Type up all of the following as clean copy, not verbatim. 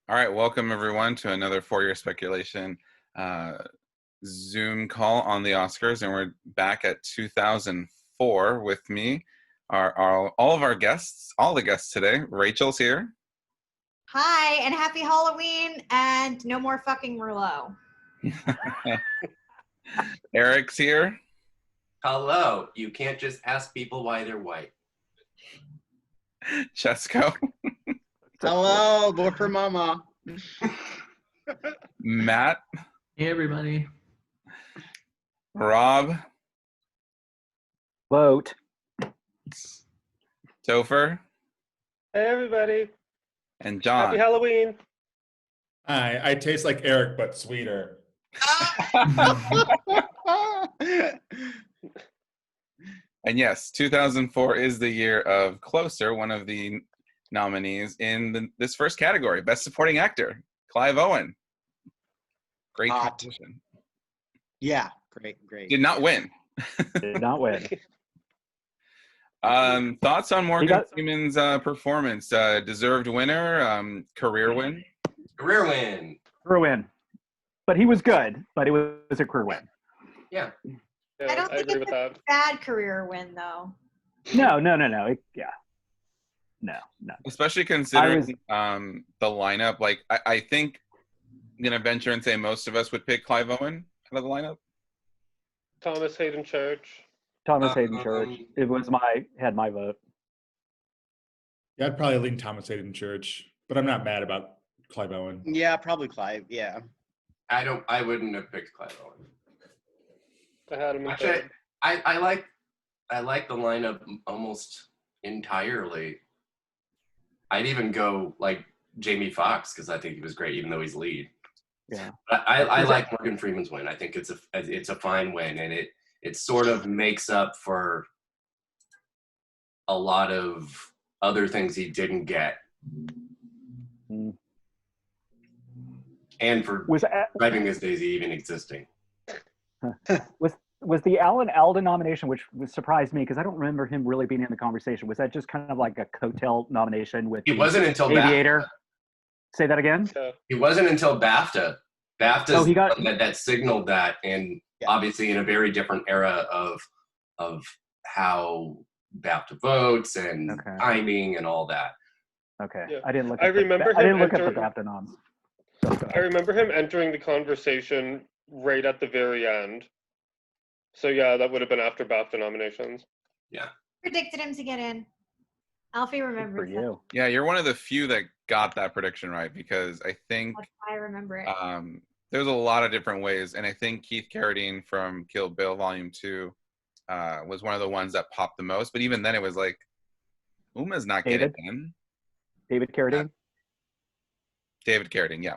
All right, welcome everyone to another For Your Speculation Zoom call on the Oscars, and we're back at 2004 with me. All of our guests, all the guests today. Rachel's here. Hi, and happy Halloween, and no more fucking Merlot. Eric's here. Hello. You can't just ask people why they're white. Cesco. Hello, vote for Mama. Matt. Hey, everybody. Rob. Vote. Topher. Hey, everybody. And John. Happy Halloween. Hi, I taste like Erik, but sweeter. And yes, 2004 is the year of Closer, one of the nominees in this first category, Best Supporting Actor, Clive Owen. Great competition. Yeah, great. Did not win. Did not win. Thoughts on Morgan Freeman's performance? Deserved winner, career win? Career win. Career win. But he was good, but it was a career win. Yeah. I don't think agree with it's that. a bad career win, though. No. No. Especially considering the lineup. Like, I think I'm going to venture and say most of us would pick Clive Owen out of the lineup. Thomas Hayden Church. It was had my vote. Yeah, I'd probably lean Thomas Hayden Church, but I'm not mad about Clive Owen. Yeah, probably Clive. Yeah. I wouldn't have picked Clive Owen. I had him in Actually, third. I like the lineup almost entirely. I'd even go like Jamie Foxx because I think he was great, even though he's lead. Yeah. But I like Morgan Freeman's win. I think it's a fine win, and it sort of makes up for a lot of other things he didn't get, and for Driving Miss Daisy even existing. Was the Alan Alda nomination, which surprised me because I don't remember him really being in the conversation, was that just kind of like a coattail nomination with It wasn't until Aviator? BAFTA. Say that again? It wasn't until BAFTA. BAFTA's he got that signaled that, and obviously in a very different era of how BAFTA votes and timing and all that. Okay. Yeah. I didn't look I at remember I didn't him look at the entering- BAFTA noms. I remember him entering the conversation right at the very end. So yeah, that would have been after BAFTA nominations. Yeah. Predicted him to get in. Alfie For remembers that. you. Yeah, you're one of the few that got that prediction right because I think That's why I remember it. there's a lot of different ways, and I think Keith Carradine from Kill Bill Volume 2 was one of the ones that popped the most. But even then, it was like, Uma's not getting in. David Carradine? David Carradine, yeah.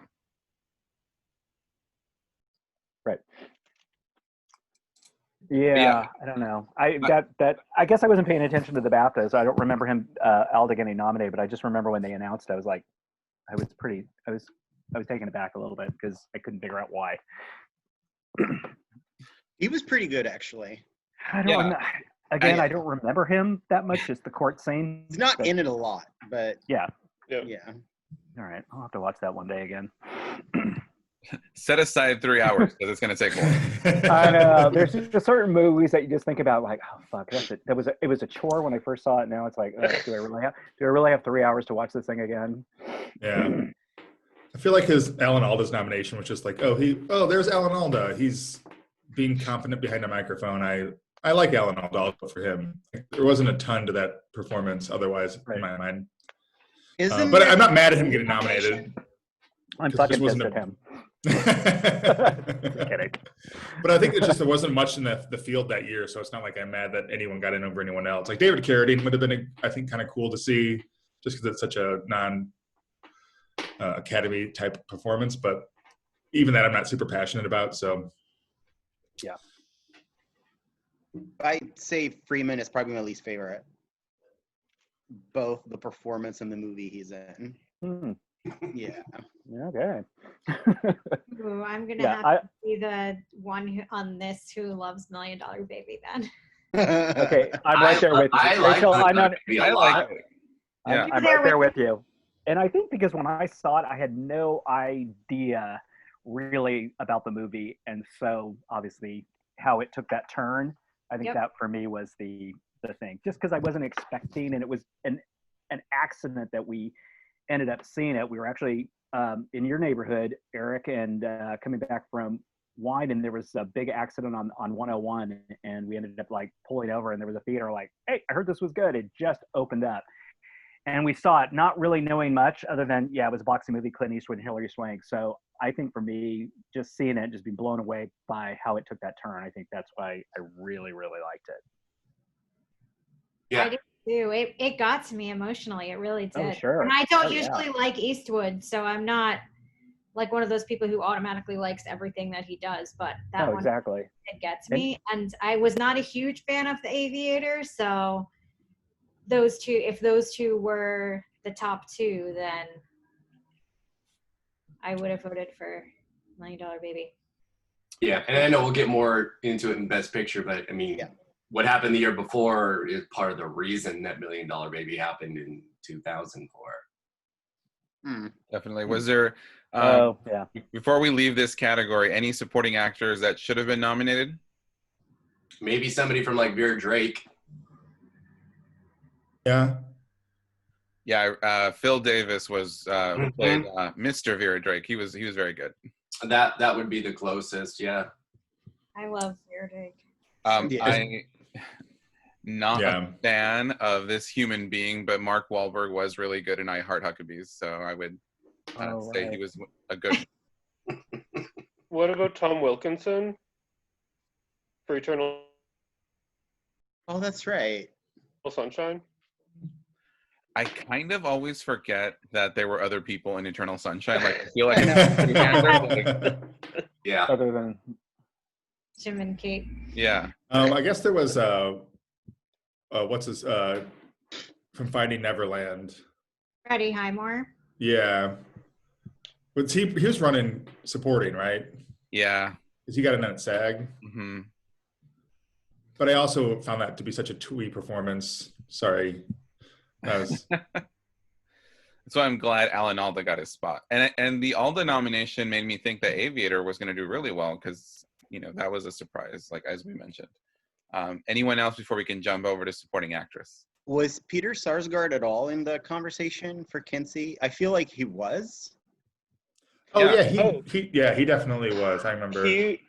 Right. Yeah, I don't know. I guess I wasn't paying attention to the BAFTA, so I don't remember him Alda getting nominated. But I just remember when they announced, I was like, I was taken aback a little bit because I couldn't figure out why. He was pretty good, actually. I don't remember him that much. Just the court scene. He's not in it a lot, but Yeah. Yeah. All right, I'll have to watch that one day again. Set aside 3 hours because it's going to take more. I know. There's just certain movies that you just think about, like, oh fuck, that's it. It was a chore when I first saw it. Now it's like, do I really have 3 hours to watch this thing again? Yeah. I feel like his Alan Alda's nomination was just like, there's Alan Alda. He's being confident behind a microphone. I like Alan Alda. I'll vote for him. There wasn't a ton to that performance otherwise, in my mind. But I'm not mad at him getting nominated. I'm fucking pissed at him. Kidding. But I think there wasn't much in the field that year, so it's not like I'm mad that anyone got in over anyone else. Like David Carradine would have been, I think, kind of cool to see, just because it's such a non-Academy type performance. But even that, I'm not super passionate about. So, yeah, I'd say Freeman is probably my least favorite. Both the performance and the movie he's in. Yeah. Okay. Ooh, I'm going to have to be the one on this who loves $1 Million Baby then. Okay, I'm right there with you. I like Rachel, I'm right it. I'm right there with you. And I think because when I saw it, I had no idea really about the movie, and so obviously how it took that turn. I think that for me was the thing, just because I wasn't expecting, and it was an accident that we ended up seeing it. We were actually in your neighborhood, Erik, and coming back from wine, and there was a big accident on 101, and we ended up like pulling over, and there was a theater like, hey, I heard this was good. It just opened up. And we saw it not really knowing much other than, it was a boxing movie, Clint Eastwood and Hilary Swank. So I think for me, just seeing it, just being blown away by how it took that turn, I think that's why I really, really liked it. Yeah. I did too. It got to me emotionally. It really did. Oh, sure. And I don't usually like Eastwood, so I'm not like one of those people who automatically likes everything that he does, but that one exactly. It gets me. And I was not a huge fan of The Aviator, so if those two were the top two, then I would have voted for $1 Million Baby. Yeah, and I know we'll get more into it in Best Picture, but I mean, what happened the year before is part of the reason that $1 Million Baby happened in 2004. Definitely. Was there, before we leave this category, any supporting actors that should have been nominated? Maybe somebody from like Vera Drake. Yeah, Phil Davis was who played Mr. Vera Drake. He was very good. That would be the closest. Yeah. I love Vera Drake. I'm not a fan of this human being, but Mark Wahlberg was really good in I Heart Huckabees, so I would say he was a good. What about Tom Wilkinson for Eternal? Oh, that's right. Sunshine. I kind of always forget that there were other people in Eternal Sunshine. Like, I feel like Other than Jim and Kate. Yeah. I guess there was what's his from Finding Neverland. Freddie Highmore. Yeah. But he was running supporting, right? Yeah. Because he got in that SAG. Mm-hmm. But I also found that to be such a twee performance. Sorry. That's why I'm glad Alan Alda got his spot. And the Alda nomination made me think that Aviator was going to do really well because, that was a surprise, like as we mentioned. Anyone else before we can jump over to supporting actress? Was Peter Sarsgaard at all in the conversation for Kinsey? I feel like he was. Oh yeah, he definitely was. I remember. I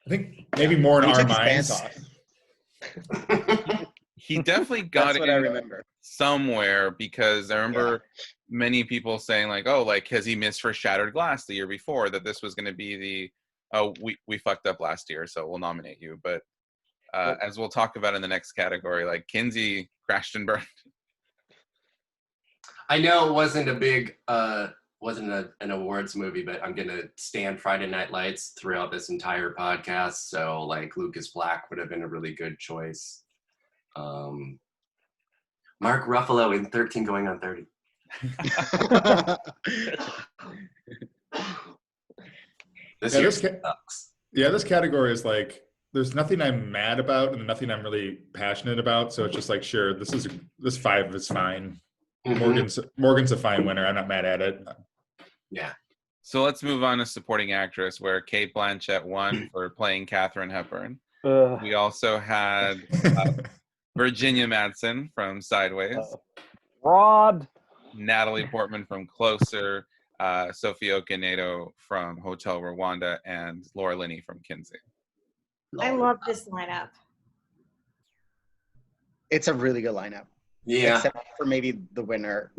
think maybe more in our minds. He definitely got That's what I remember. Somewhere because I remember many people saying like, oh, like has he missed for Shattered Glass the year before, that this was going to be we fucked up last year, so we'll nominate you. But as we'll talk about in the next category, like Kinsey crashed and burned. I know it wasn't a big wasn't an awards movie, but I'm gonna stand Friday Night Lights throughout this entire podcast. So like Lucas Black would have been a really good choice. Mark Ruffalo in 13 Going on 30. This category is like, there's nothing I'm mad about and nothing I'm really passionate about. So it's just like, sure, this 5 is fine. Mm-hmm. Morgan's a fine winner. I'm not mad at it. Yeah. So let's move on to supporting actress, where Cate Blanchett won for playing Katharine Hepburn. We also had Virginia Madsen from Sideways. Robbed. Natalie Portman from Closer. Sophia Okonedo from Hotel Rwanda, and Laura Linney from Kinsey. I love this lineup. It's a really good lineup. Yeah. Except for maybe the winner.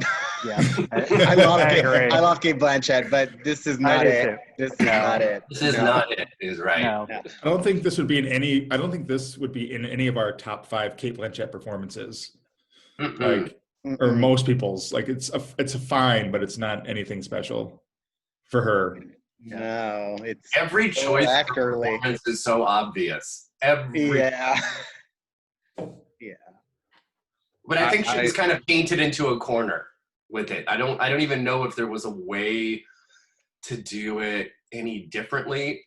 Yeah. I love Cate Blanchett, but this is not it. This is not it. This is not it, is right. No. I don't think this would be in any of our top 5 Cate Blanchett performances. Or most people's. Like it's a fine, but it's not anything special for her. No, it's every choice for performance is so obvious. Yeah. But I think she was kind of painted into a corner with it. I don't even know if there was a way to do it any differently,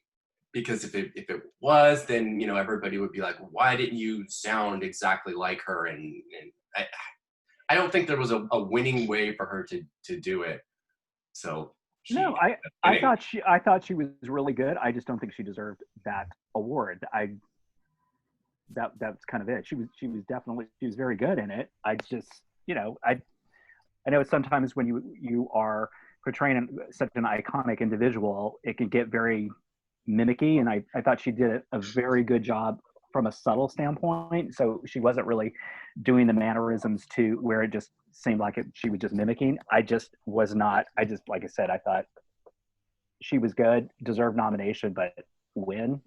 because if it was, then everybody would be like, why didn't you sound exactly like her? And I don't think there was a winning way for her to do it. So No, I thought she was really good. I just don't think she deserved that award. That's kind of it. She was very good in it. I just, I know sometimes when you are portraying such an iconic individual, it can get very mimicky, and I thought she did a very good job from a subtle standpoint. So she wasn't really doing the mannerisms to where it just seemed like she was just mimicking. I just was not. Like I said, I thought she was good, deserved nomination, but win.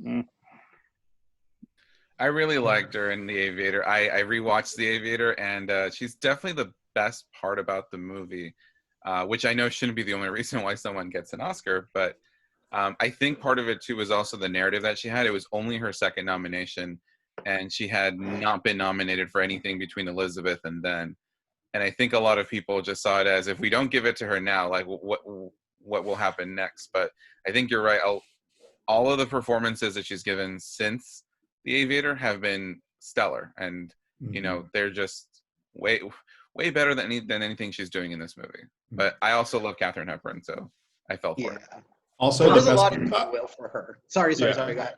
I really liked her in The Aviator. I rewatched The Aviator, and she's definitely the best part about the movie, which I know shouldn't be the only reason why someone gets an Oscar, but I think part of it too was also the narrative that she had. It was only her second nomination, and she had not been nominated for anything between Elizabeth and then. And I think a lot of people just saw it as, if we don't give it to her now, like what will happen next? But I think you're right. All of the performances that she's given since The Aviator have been stellar, and they're just way better than anything she's doing in this movie. But I also love Katharine Hepburn, so I fell for it. Also, there's a lot of goodwill for her. Sorry, go ahead.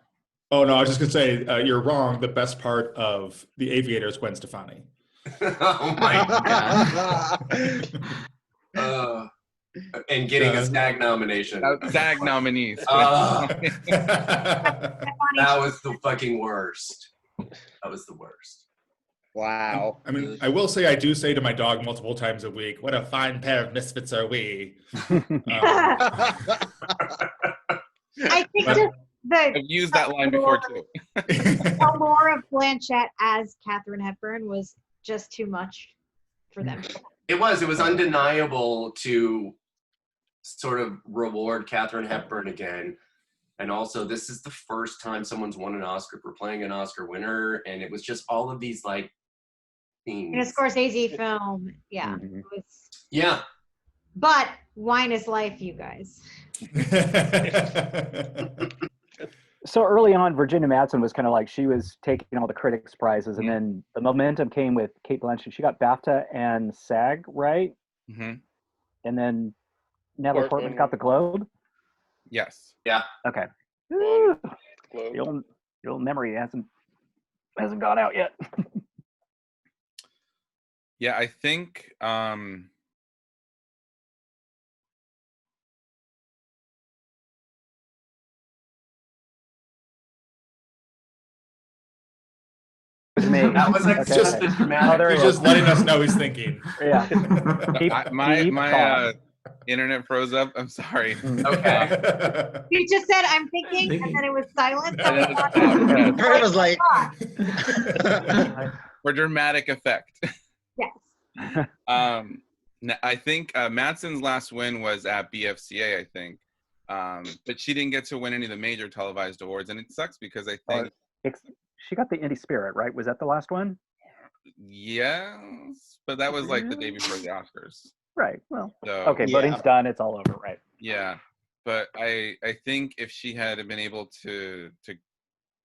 Oh no, I was just gonna say you're wrong. The best part of The Aviator is Gwen Stefani. Oh my god! And getting a SAG nomination. SAG nominees. That was the fucking worst. That was the worst. Wow. I mean, I will say, I do say to my dog multiple times a week, "What a fine pair of misfits are we." I think just I've used that line before too. the lore of Blanchett as Katharine Hepburn was just too much for them. It was undeniable to sort of reward Katharine Hepburn again. And also, this is the first time someone's won an Oscar for playing an Oscar winner, and it was just all of these like themes. In a Scorsese film, yeah. Mm-hmm. It was, yeah. But wine is life, you guys. So early on, Virginia Madsen was kind of like, she was taking all the critics' prizes, and then the momentum came with Cate Blanchett. She got BAFTA and SAG, right? Mm-hmm. And then Natalie Portman got the Globe. Yes. Yeah. Okay. Globe. The old memory hasn't gone out yet. Yeah, I think That was like just a dramatic. He's just letting us know he's thinking. Yeah. My internet froze up. I'm sorry. Okay. You just said, "I'm thinking," and then it was silent. So Kurt was like, for dramatic effect. yes. I think Madsen's last win was at BFCA, I think. But she didn't get to win any of the major televised awards, and it sucks because I think she got the Indie Spirit, right? Was that the last one? Yes, but that was like the day before the Oscars. Right. Well, so, okay, voting's done. It's all over, right? Yeah, but I think if she had been able to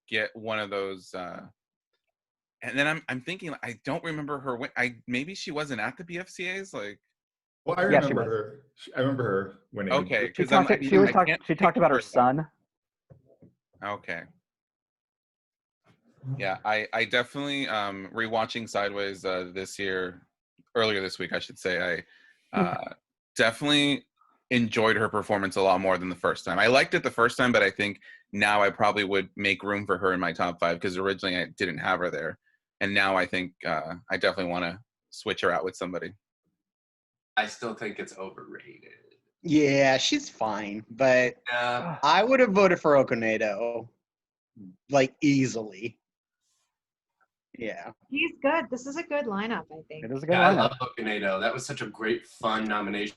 get one of those, and then I'm thinking, I don't remember her win. Maybe she wasn't at the BFCA's, like. Well, I remember her. I remember her winning. Okay, she talked about her son. Okay. Yeah, I definitely rewatching Sideways earlier this week, I should say. I definitely enjoyed her performance a lot more than the first time. I liked it the first time, but I think now I probably would make room for her in my top 5 because originally I didn't have her there, and now I think I definitely want to switch her out with somebody. I still think it's overrated. Yeah, she's fine, but I would have voted for Okonedo, like, easily. Yeah. He's good. This is a good lineup, I think. It is a good I lineup. love Okonedo. That was such a great, fun nomination.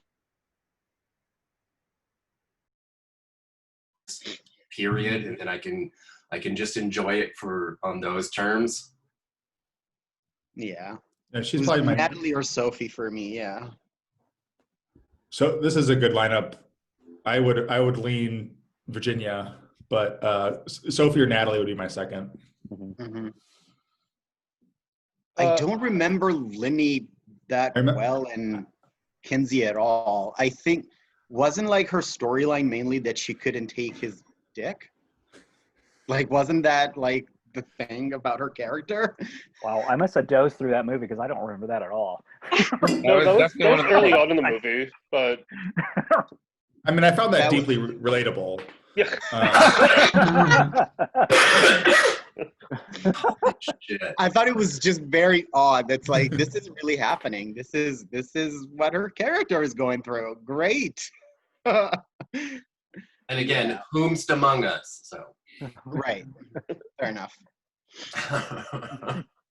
Period, and I can just enjoy it on those terms. Yeah. And she's probably Natalie or Sophie for me. Yeah. So this is a good lineup. I would lean Virginia, but Sophie or Natalie would be my second. Mm-hmm. I don't remember Lenny that well in Kinsey at all. I think wasn't like her storyline mainly that she couldn't take his dick? Like, wasn't that like the thing about her character? Wow, I must have dozed through that movie because I don't remember that at all. No, that was early on in the movie, but I mean, I found that deeply relatable. yeah. Shit. I thought it was just very odd. That's like, this is really happening. This is what her character is going through. Great. And again, whomst among us? So. Right. Fair enough.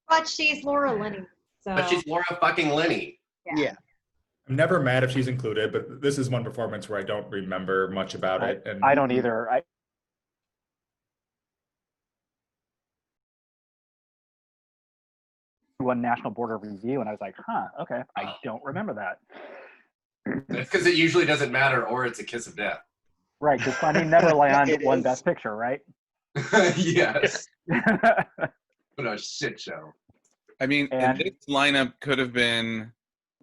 But she's Laura Linney. So. But she's Laura fucking Linney. Yeah. I'm never mad if she's included, but this is one performance where I don't remember much about it. And I don't either. I won National Board of Review, and I was like, huh, okay, I don't remember that. That's because it usually doesn't matter, or it's a kiss of death. Right, because Finding Neverland It won is. Best Picture, right? Yes. What a shit show. I mean, And- this lineup could have been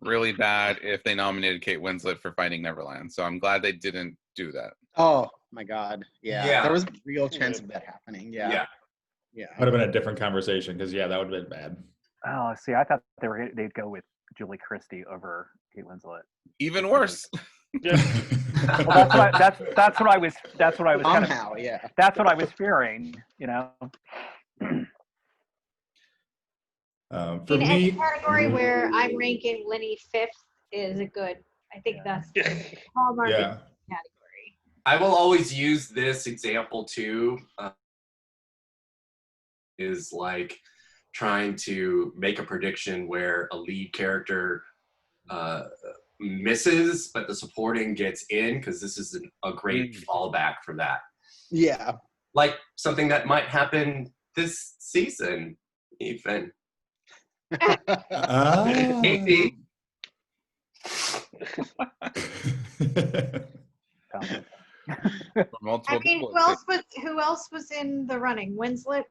really bad if they nominated Kate Winslet for Finding Neverland. So I'm glad they didn't do that. Oh my God. Yeah. Yeah. There was a real chance of that happening. Yeah. Yeah. would have been a different conversation because that would have been bad. Oh, see, I thought they'd go with Julie Christie over Kate Winslet. Even worse. Yeah. Well, that's what I was kind of, Somehow, yeah. that's what I was fearing, you know. For In me, any category where I'm ranking Linney 5th is a good. I think that's the hallmark of yeah. the category. I will always use this example too. Is like trying to make a prediction where a lead character misses, but the supporting gets in, because this is a great fallback for that. Yeah. Like something that might happen this season, even. Maybe. For multiple I mean, people. who else was in the running? Winslet.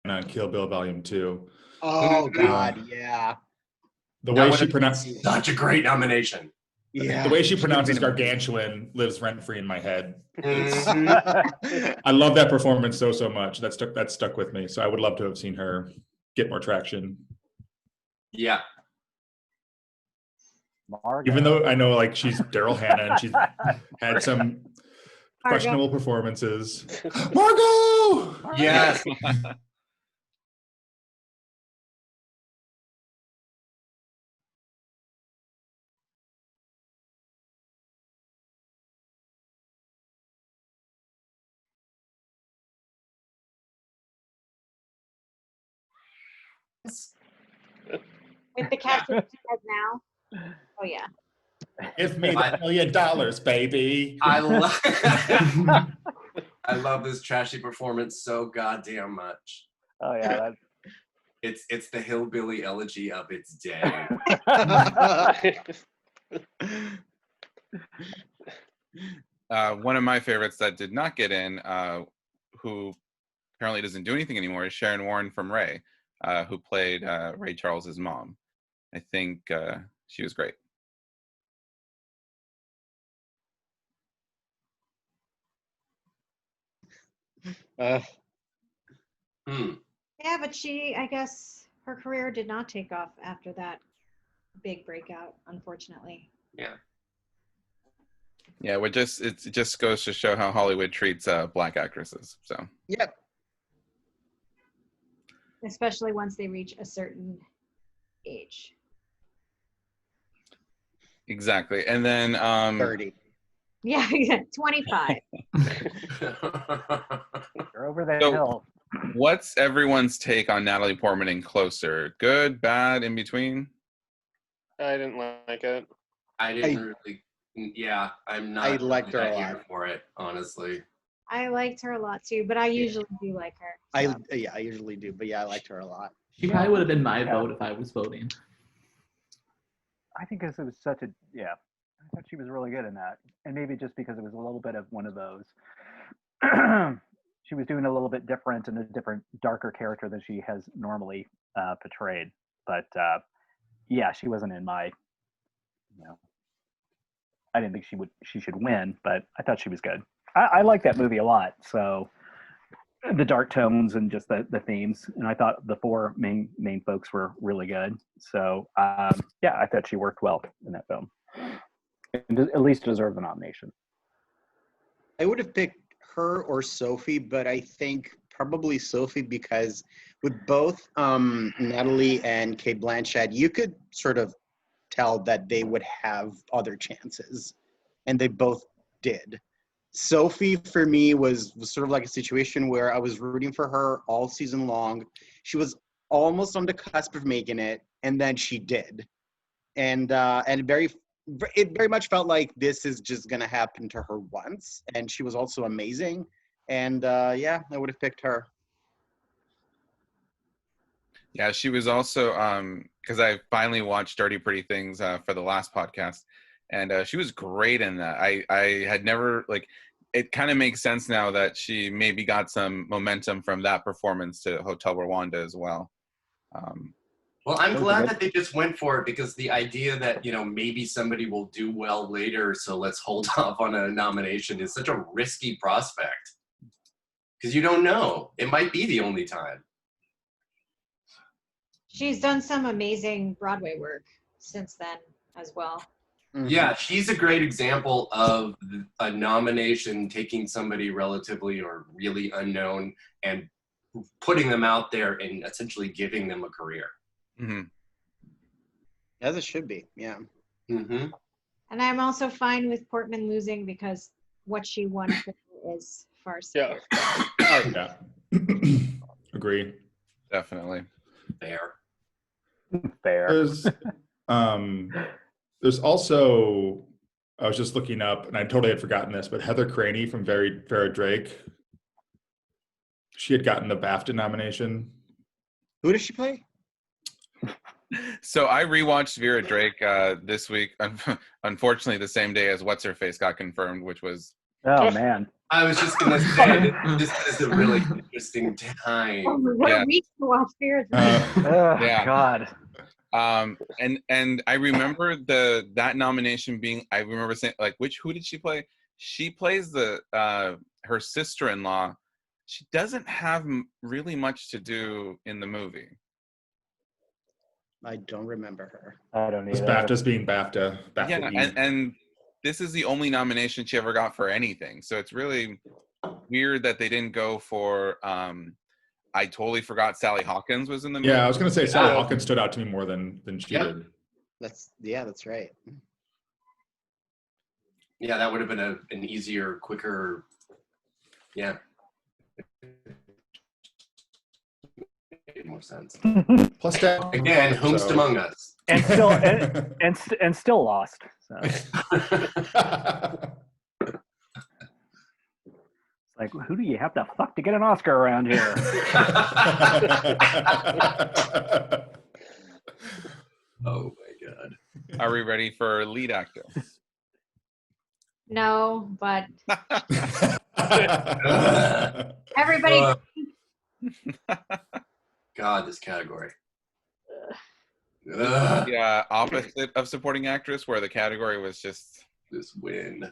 On Kill Bill Volume 2. Oh God, yeah. The That way would she have pronounced been such a great nomination. Yeah. the way she pronounces gargantuan lives rent free in my head. Mhm. I love that performance so much. That stuck with me. So I would love to have seen her get more traction. Yeah. Margot. Even though I know like she's Daryl Hannah and she's had some questionable performances. Margot! Yes. With the cast of Head now. Oh yeah. Give me the $1 million, baby. I love I love this trashy performance so goddamn much. Oh yeah, It's the hillbilly elegy of its day. One of my favorites that did not get in, who apparently doesn't do anything anymore, is Sharon Warren from Ray, who played Ray Charles's mom. I think she was great. Yeah, but I guess her career did not take off after that big breakout, unfortunately. Yeah. Yeah, it just goes to show how Hollywood treats black actresses. So Yep. Especially once they reach a certain age. exactly, and then 30. Yeah, 25. you're over the So- hill. what's everyone's take on Natalie Portman in Closer? Good, bad, in between? I didn't like it. I didn't really. Yeah, I'm not. I liked her a that lot. here for it, honestly. I liked her a lot too, but I usually do like her. so. I usually do, but yeah, I liked her a lot. She probably would have been my vote if I was voting. I think because it was such a I thought she was really good in that, and maybe just because it was a little bit of one of those. She was doing a little bit different and a different, darker character than she has normally portrayed. But yeah, she wasn't in my. I didn't think she should win, but I thought she was good. I like that movie a lot. So the dark tones and just the themes, and I thought the four main folks were really good. So yeah, I thought she worked well in that film, and at least deserved the nomination. I would have picked her or Sophie, but I think probably Sophie because with both Natalie and Cate Blanchett, you could sort of tell that they would have other chances, and they both did. Sophie, for me, was sort of like a situation where I was rooting for her all season long. She was almost on the cusp of making it, and then she did. And it very much felt like this is just going to happen to her once. And she was also amazing. And yeah, I would have picked her. Yeah, she was also, because I finally watched Dirty Pretty Things for the last podcast, and she was great in that. I had never, it kind of makes sense now that she maybe got some momentum from that performance to Hotel Rwanda as well. Well, I'm glad that they just went for it, because the idea that, maybe somebody will do well later, so let's hold off on a nomination is such a risky prospect. Because you don't know. It might be the only time. She's done some amazing Broadway work since then as well. Mm-hmm. Yeah, she's a great example of a nomination taking somebody relatively or really unknown and putting them out there and essentially giving them a career. Mm-hmm. As it should be, yeah. Mm-hmm. And I'm also fine with Portman losing because what she won for is far superior. Yeah. Agree. Definitely. Fair. There's also, I was just looking up, and I totally had forgotten this, but Heather Craney from Vera Drake, she had gotten the BAFTA nomination. Who does she play? So I rewatched Vera Drake this week, unfortunately the same day as What's Her Face got confirmed, which was... Oh, man. I was just going to say, this is a really interesting time. What a week to watch Spirit. Yeah. God. And I remember that nomination being, I remember saying, who did she play? She plays her sister-in-law. She doesn't have really much to do in the movie. I don't remember her. I don't either. BAFTA's being BAFTA. Yeah, and this is the only nomination she ever got for anything. So it's really weird that they didn't go for. I totally forgot Sally Hawkins was in the movie. Yeah, I was going to say Sally Hawkins stood out to me more than she did. That's right. Yeah, that would have been an easier, quicker. Yeah. Made more sense. Plus that again, whomst among us, and still and still lost. So. It's who do you have to fuck to get an Oscar around here? Oh my God! Are we ready for lead actor? No, but everybody. God, this category. Yeah, opposite of supporting actress, where the category was just this win.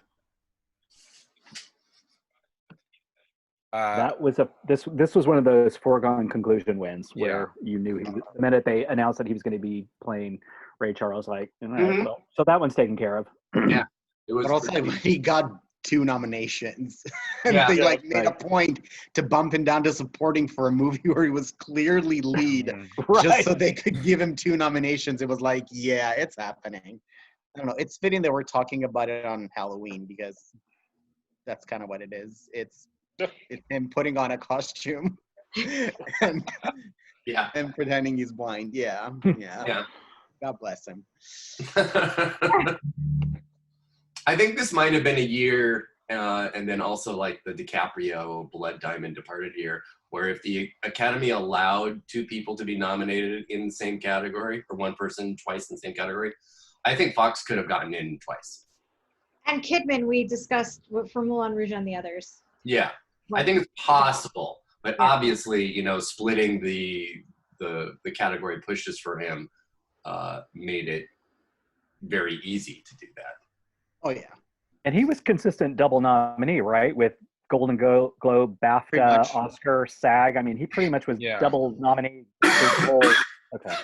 That was this was one of those foregone conclusion wins where you knew the minute they announced that he was going to be playing Ray Charles, well, so that one's taken care of. Yeah, it was. But also, he got 2 nominations, and they made a point to bump him down to supporting for a movie where he was clearly lead, just so they could give him 2 nominations. It was yeah, it's happening. I don't know. It's fitting that we're talking about it on Halloween because that's kind of what it is. It's him putting on a costume and pretending he's blind. Yeah. God bless him. I think this might have been a year, and then also the DiCaprio Blood Diamond Departed year, where if the Academy allowed 2 people to be nominated in the same category, or 1 person twice in the same category, I think Fox could have gotten in twice. And Kidman, we discussed for Moulin Rouge and the others. Yeah, I Like, think it's possible, but Yeah. obviously, you know, splitting the category pushes for him made it very easy to do that. Oh yeah. And he was consistent double nominee, right? With Golden Globe, Pretty BAFTA, much. Oscar, SAG. I mean, he pretty much was Yeah. double nominee. His whole, okay.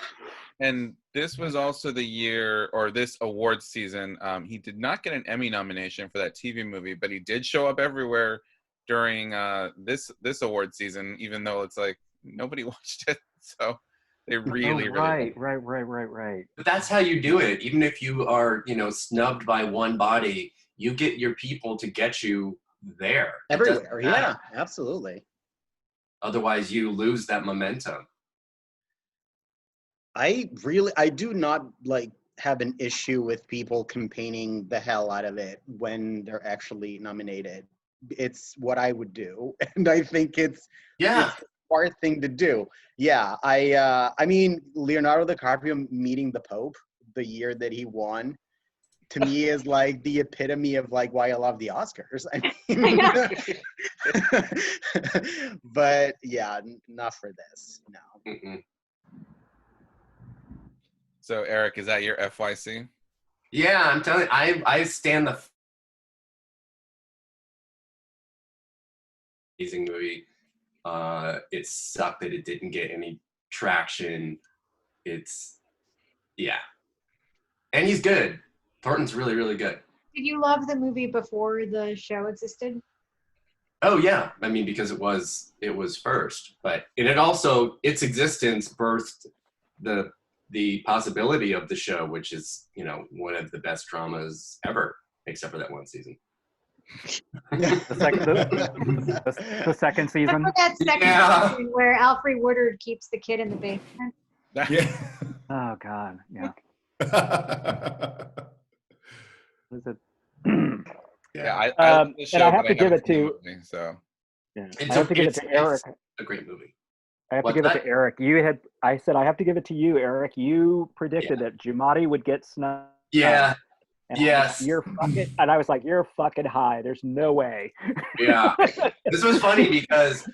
And this was also the year, or this awards season, he did not get an Emmy nomination for that TV movie, but he did show up everywhere during this award season, even though it's like nobody watched it. So they really, right. But that's how you do it. Even if you are, you know, snubbed by one body, you get your people to get you there. It doesn't Everywhere. matter. Yeah, absolutely. Otherwise, you lose that momentum. I do not like have an issue with people campaigning the hell out of it when they're actually nominated. It's what I would do, and I think it's Yeah. the smart thing to do. Yeah, I mean, Leonardo DiCaprio meeting the Pope the year that he won, to me is like the epitome of like why I love the Oscars. I mean, but yeah, not for this. No. Mm-mm. So Eric, is that your FYC? Yeah, I'm telling you, I stand the amazing movie. It sucked that it didn't get any traction. Yeah. And he's good. Thornton's really, really good. Did you love the movie before the show existed? Oh yeah, I mean, because it was first, but it also, its existence birthed the possibility of the show, which is, you know, one of the best dramas ever, except for that one season. The second season. Remember that second Yeah. season where Alfred Woodard keeps the kid in the basement? Yeah. Oh God, yeah. Was it? Yeah, I love the And show, I have but to give haven't it seen the to. movie, so. Yeah. It's I have to give it to Erik. a great movie. I have to What's give it that? to Erik. I said I have to give it to you, Erik. You predicted that Giamatti would get snubbed. Yeah. And Yes. You're fucking, and I was like, you're fucking high. There's no way. Yeah. This was funny because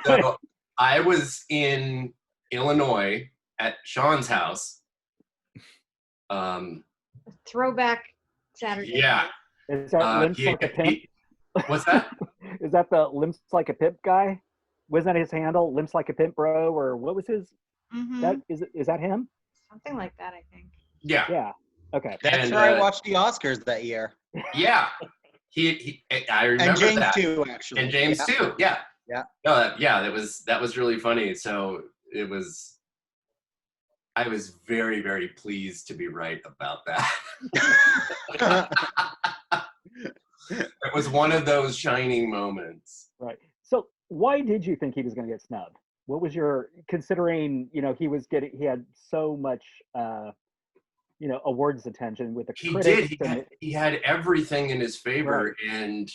so I was in Illinois at Sean's house. Throwback Saturday. Yeah. Is that Limps Like a Pimp? What's that? Is that the Limps Like a Pimp guy? Wasn't that his handle? Limps Like a Pimp Bro? Or what was his? Mhm. That is that him? Something like that, I think. Yeah. Yeah. Okay. That's And, where I watched the Oscars that year. Yeah. I remember And James that. too, actually. And James Yeah. too. Yeah. Yeah. No, that was really funny. So I was very, very pleased to be right about that. It was one of those shining moments. Right. So why did you think he was going to get snubbed? What was your, considering, you know, he had so much, you know, awards attention with the critics. He had everything in his favor, Right.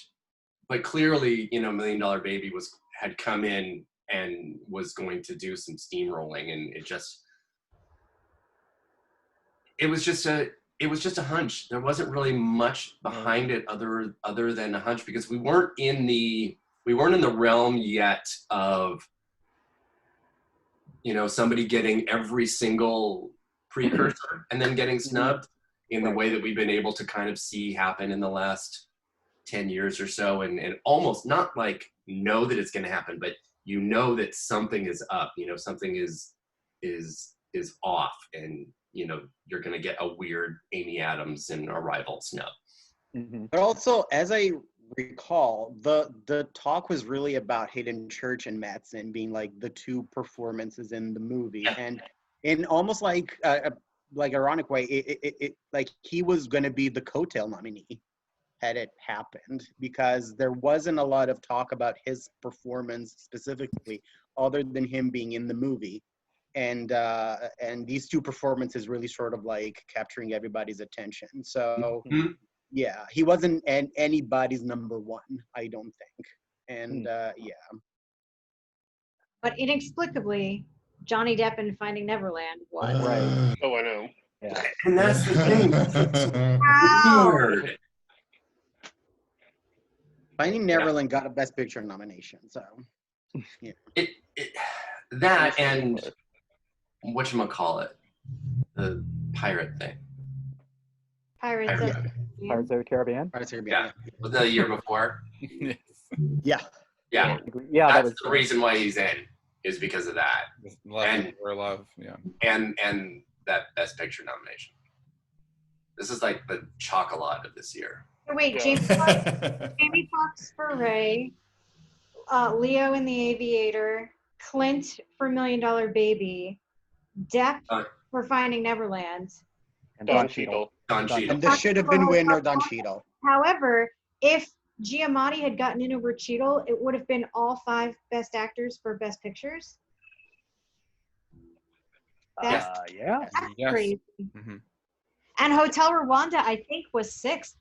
but clearly, you know, $1 Million Baby had come in and was going to do some steamrolling, and it was just a hunch. There wasn't really much behind it other than a hunch, because we weren't in the realm yet of, you know, somebody getting every single precursor and then getting snubbed in the way that we've been able to kind of see happen in the last 10 years or so, and almost not like know that it's going to happen, but you know that something is up, you know, something is off, and you know you're going to get a weird Amy Adams and Arrival snub. Mm-hmm. But also, as I recall, the talk was really about Hayden Church and Madsen being like the two performances in the movie, and in almost like ironic way, it like he was going to be the coattail nominee had it happened, because there wasn't a lot of talk about his performance specifically, other than him being in the movie. And these two performances really sort of like capturing everybody's attention. So yeah, he wasn't anybody's number one, I don't think. And yeah. But inexplicably, Johnny Depp in Finding Neverland was. Right. Oh, I know. Yeah. And that's the thing. It's Wow. weird. Finding Neverland got a Best Picture nomination, so It that and whatchamacallit, the pirate thing. Pirates of Pirates of the Caribbean. Pirates of the Yeah. Caribbean. Was that the year before? Yes. Yeah. Yeah. Yeah, that That's was the reason why he's in, is because of that. Love And- for love. Yeah. And that Best Picture nomination. This is like the chocolate of this year. Oh, wait, Yeah. Jamie Foxx for Ray, Leo in The Aviator, Clint for $1 Million Baby, Depp Uh, for Finding Neverland. and Don Don Cheadle. Cheadle. Don Yeah. Cheadle. And this should have been winner Don Cheadle. However, if Giamatti had gotten in over Cheadle, it would have been all 5 Best Actors for Best Pictures. That's, Yeah. that's Yes. crazy. hmm And Hotel Rwanda, I think, was 6th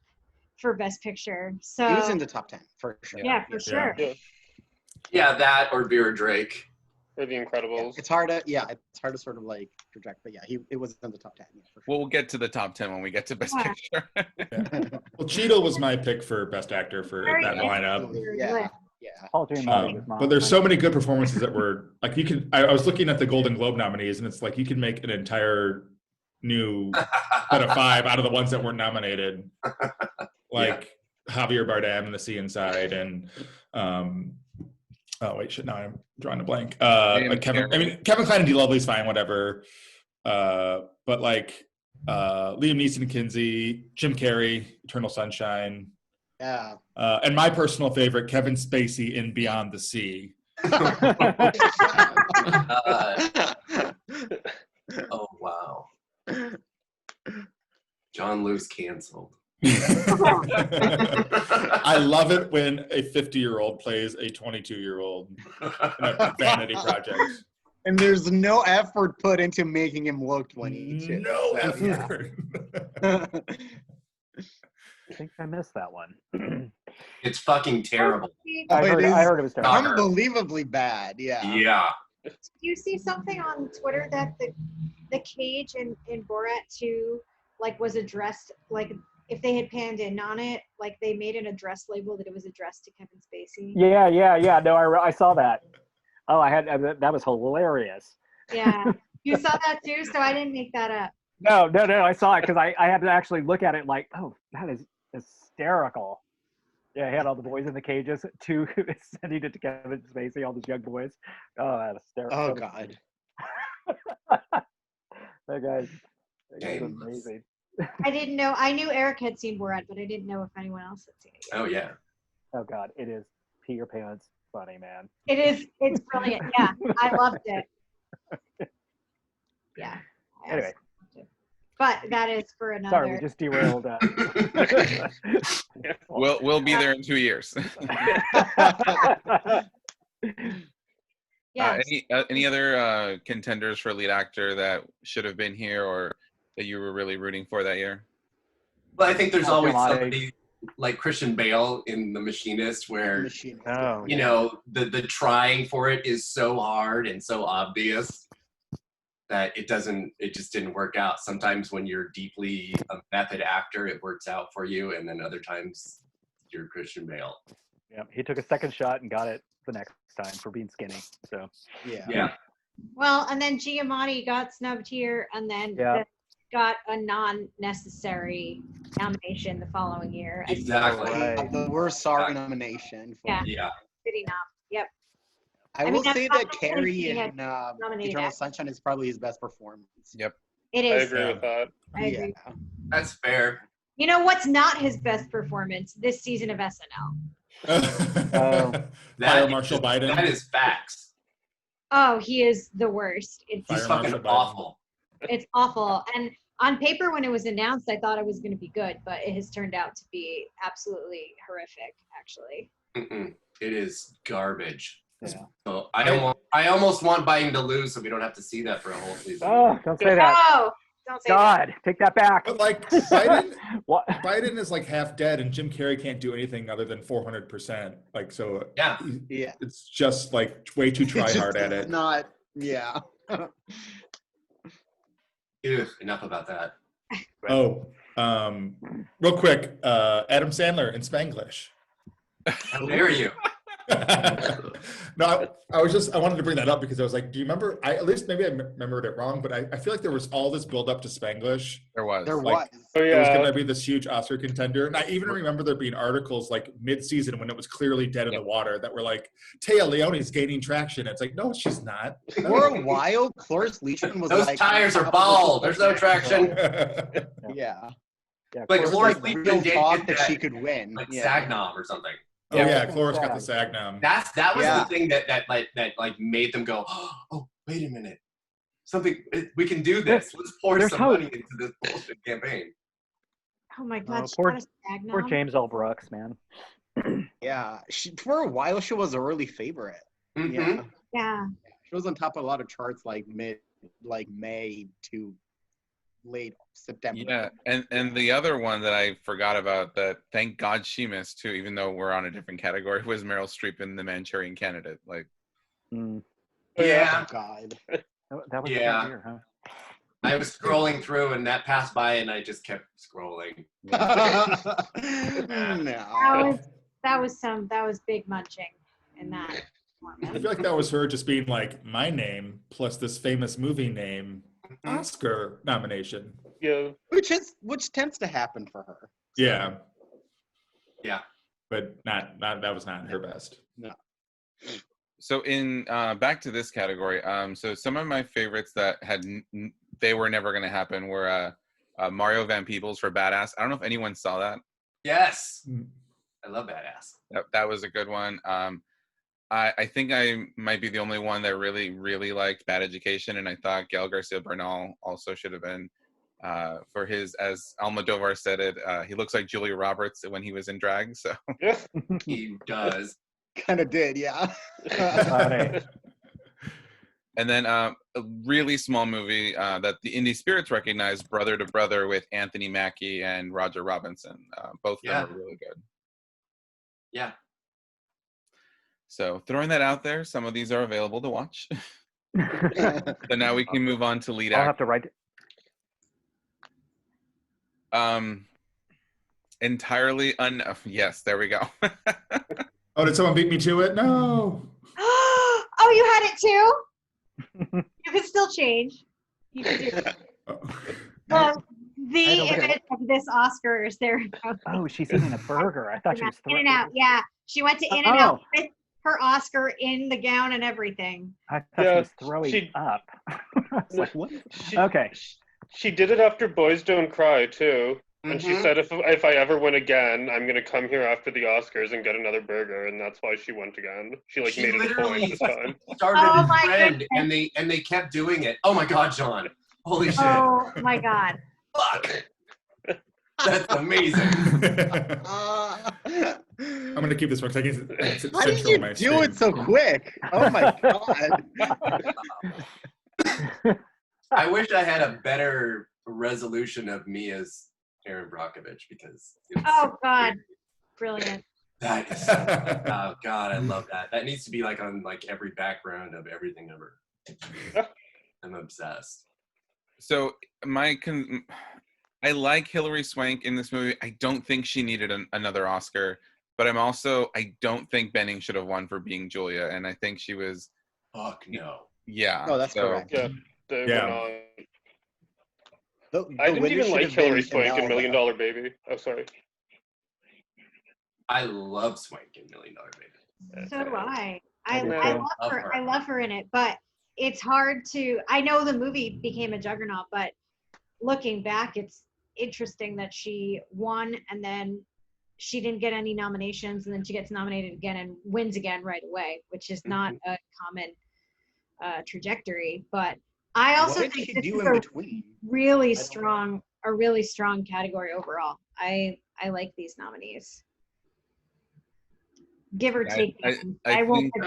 for Best Picture. So He was in the top 10 for sure. yeah, for sure. Yeah. Yeah, that or Vera Drake. Or The Incredibles. It's hard to sort of like project, but yeah, it was in the top 10. Yeah, for sure. Well, we'll get to the top 10 when we get to Best Yeah. Picture. Well, Cheadle was my pick for Best Actor for Very that lineup. interesting Yeah, list. yeah. Paul Giamatti was But there's so many good performances that were like you could. I was looking at the Golden Globe nominees, and it's like you can make an entire new set of 5 out of the ones that weren't nominated, like Javier Bardem in The Sea Inside, and oh wait, shit, now I'm drawing a blank. Like Kevin Kline and D. Lovely's fine, whatever. But like Liam Neeson, Kinsey, Jim Carrey, Eternal Sunshine. Yeah. Uh, And my personal favorite, Kevin Spacey in Beyond the Sea. Oh wow. John Lewis canceled. I love it when a 50-year-old plays a 22-year-old in a vanity project. And there's no effort put into making him look 22. No So, yeah. effort. I think I missed that one. It's fucking terrible. I it is heard it was terrible. unbelievably bad. Yeah. Yeah. Do you see something on Twitter that the cage in Borat 2 like was addressed, like if they had panned in on it, like they made an address label that it was addressed to Kevin Spacey? Yeah. No, I saw that. Oh, that was hilarious. Yeah. You saw that too, so I didn't make that up. No, I saw it because I had to actually look at it like, oh, that is hysterical. Yeah, I had all the boys in the cages, sending it to Kevin Spacey, all those young boys. Oh, that's hysterical. Oh God. That guy's James. amazing. I didn't know. I knew Erik had seen Borat, but I didn't know if anyone else had seen it yet. Oh yeah. Oh God, it is pee your pants funny, man. It is. It's brilliant. Yeah, I loved it. Yeah. I Anyway. loved it. But that is for another. Sorry, we just derailed. We'll be there in 2 years. Yeah. Any other contenders for lead actor that should have been here or that you were really rooting for that year? Well, I think there's always Giamatti. somebody like Christian Bale in The Machinist where Machine. Oh, you know the trying for it is so hard and so obvious that it just didn't work out. Sometimes when you're deeply a method actor, it works out for you, and then other times you're Christian Bale. yeah, he took a second shot and got it the next time for being skinny. So Yeah. Yeah. Well, and then Giamatti got snubbed here, and then Yeah. got a non-necessary nomination the following year. as Exactly. Right. The worst sorry nomination. For Yeah. Yeah. City nom. Yep. I mean, will that's say not that the only Carrie thing he in nominated Eternal at. Sunshine is probably his best performance. Yep. It I is. agree with that. I agree. Yeah. That's fair. You know what's not his best performance this season of SNL? Fire Marshal Biden. That is facts. Oh, he is the worst. It's He's Fire fucking Marshal Biden. awful. it's awful. And on paper, when it was announced, I thought it was going to be good, but it has turned out to be absolutely horrific, actually. Mm-mm. It is garbage. yeah. So I almost want Biden to lose so we don't have to see that for a whole season. Oh, don't say that. Oh, don't say that. God, take that back. But like Biden, What? Biden is like half dead, and Jim Carrey can't do anything other than 400%. Like so, Yeah. Yeah. it's just like way too try It's just hard at it. Not. Yeah. Ew, enough about that. Oh, real quick, Adam Sandler in Spanglish. How dare you? No, I wanted to bring that up because I was like, do you remember? At least maybe I remembered it wrong, but I feel like there was all this build up to Spanglish. There was. There Like, was. Oh It was going yeah. to be this huge Oscar contender. And I even remember there being articles like mid-season when it was clearly dead in the water that were like, Taya Leone's gaining traction. It's like, no, she's not. For a while, Cloris Leachman was Those like, tires are bald. There's no traction. Yeah. Yeah, But It was Cloris like Leachman real did talk get that that, she could win. like Yeah. Sagnom or something. Oh yeah, Cloris got the Sagnum. That was Yeah. the thing that made them go, oh, wait a minute. We can do this. Let's pour there's some hope. money into this bullshit campaign. Oh my God. Oh, she poor- got a Sagnom? Poor James L. Brooks, man. Yeah. For a while, she was an early favorite. Mhm. Yeah. Yeah. She was on top of a lot of charts like May to late September. Yeah, and the other one that I forgot about that thank God she missed too, even though we're on a different category, was Meryl Streep in The Manchurian Candidate. Like, Mm. Oh, Yeah. Oh, God. That was Yeah. that year, huh? I was scrolling through and that passed by and I just kept scrolling. No. That was big munching in that I format. feel like that was her just being like, my name plus this famous movie name, Oscar nomination. Yeah. Which tends to happen for her. Yeah. Yeah. But not that was not her best. No. so in back to this category, so some of my favorites that they were never going to happen were Mario Van Peebles for Badass. I don't know if anyone saw that. Yes. Mm. I love Badass. That was a good one. I think I might be the only one that really, really liked Bad Education, and I thought Gael Garcia Bernal also should have been for his, as Almodovar said it, he looks like Julia Roberts when he was in drag. So Yeah. He does. Kind of did, yeah. Funny. and then a really small movie that the Indie Spirits recognized, Brother to Brother, with Anthony Mackie and Roger Robinson. Both of them are really good. Yeah. So throwing that out there, some of these are available to watch. So now we can move on to lead I'll actor. have to write. Entirely yes, there we go. Oh, did someone beat me to it? No. Oh, you had it too? You can still change. You can do it. Well, the I don't know. image of this Oscar is there. Oh, she's eating a burger. I thought she was In and Out. Yeah, she went to In and Out with her Oscar in the gown and everything. I thought Yeah, she was throwing she- up. I was like, what? She, Okay. She did it after Boys Don't Cry too. And she Mhm. said, if I ever win again, I'm going to come here after the Oscars and get another burger. And that's why she went again. She made it a literally point this time. started Oh a my trend and they kept doing it. Oh my God, John. Holy shit. Oh my God. Fuck. That's amazing. I'm gonna keep this one because I think it's How did central you in my do it stream. so quick? Oh my God. I wish I had a better resolution of me as Erin Brockovich because it was Oh God. Brilliant. that is oh God, I love that. That needs to be like on like every background of everything ever. I'm obsessed. So I like Hilary Swank in this movie. I don't think she needed another Oscar, but I don't think Benning should have won for being Julia, and I think she was. Fuck no. Yeah. Oh, that's correct. Yeah. They Yeah. went on. The I didn't winner even should like have been Hilary Swank in Imelda. Million Dollar Baby. Oh, sorry. I love Swank in $1 Million Baby. So do I. I do I too. love her. I love her in it, but it's hard to. I know the movie became a juggernaut, but looking back, it's interesting that she won and then she didn't get any nominations, and then she gets nominated again and wins again right away, which is not a common trajectory. But I also What did think she this do is in a between? really don't strong category overall. I like these nominees. Give or take. I won't. think-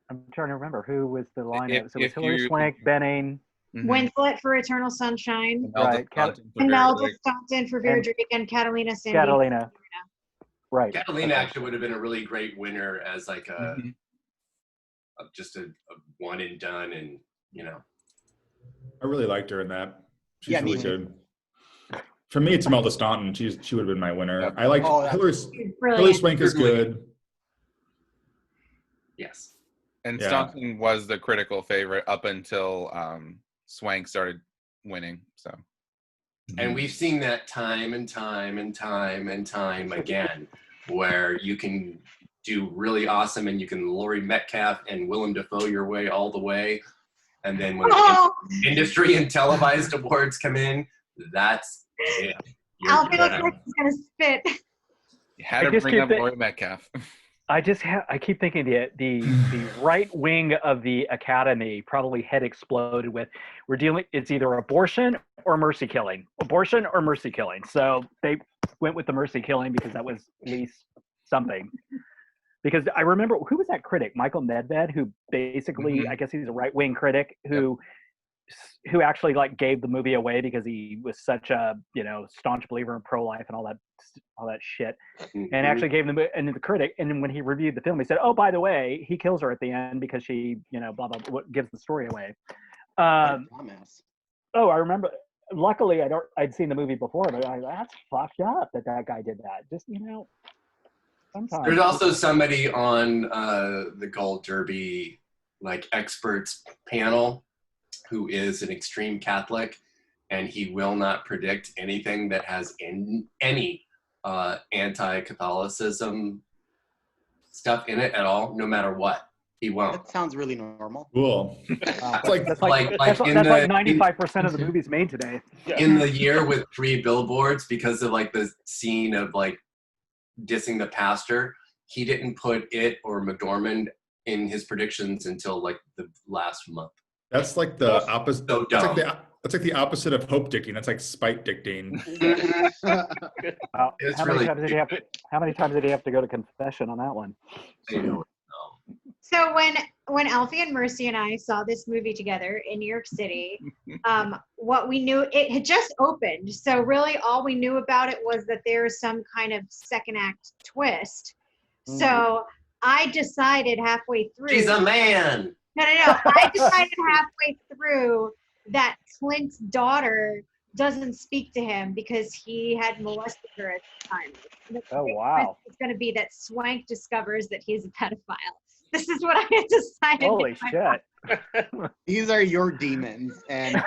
I'm trying to remember who was the lineup. So it was if Hilary you- Swank, Benning, Mhm. Winslet for Eternal Sunshine, Right, Imelda Staunton for Vera and Drake, and Catalina Sandi. Catalina. Right. Catalina actually would have been a really great winner as like Mhm. just a one and done, and you know. I really liked her in that. She's Yeah, me really too. good. For me, it's Imelda Staunton. She would have been my winner. Yep. I like Hilary Brilliant. Swank is good. Yes. And Yeah. Staunton was the critical favorite up until Swank started winning. So And we've seen that time and time and time and time again, where you can do really awesome and you can Laurie Metcalf and Willem Dafoe your way all the way. And then when industry and televised awards come in, that's it. Alfie looks like he's gonna spit. you had to bring up Laurie Metcalf. I keep thinking the right wing of the Academy probably head exploded with it's either abortion or mercy killing. Abortion or mercy killing. So they went with the mercy killing because that was at least something. Because I remember, who was that critic? Michael Nedved, who basically, I guess he's a right wing critic who actually like gave the movie away because he was such a staunch believer in pro-life and all that shit, and actually gave them and the critic, and then when he reviewed the film, he said, "Oh, by the way, he kills her at the end because she, blah blah, what gives the story away." I remember. Luckily, I'd seen the movie before, but that's fucked up that guy did that. Just sometimes. There's also somebody on the Gold Derby like experts panel who is an extreme Catholic, and he will not predict anything that has any anti-Catholicism stuff in it at all, no matter what. He won't. That sounds really normal. Cool. That's like 95% of the movies made today. In the year with 3 billboards, because of like the scene of like dissing the pastor, he didn't put it or McDormand in his predictions until like the last month. That's like the opposite. So That's like the opposite of hope dicting. That's like spite dicting. How many times did he have to go to confession on that one? I don't know. So when Alfie and Mercy and I saw this movie together in New York City, what we knew, it had just opened. So really all we knew about it was that there's some kind of second act twist. So I decided halfway through. She's a man. No. I decided halfway through that Clint's daughter doesn't speak to him because he had molested her at the time. Oh, wow. It's going to be that Swank discovers that he's a pedophile. This is what I had decided. Holy shit. These are your demons. And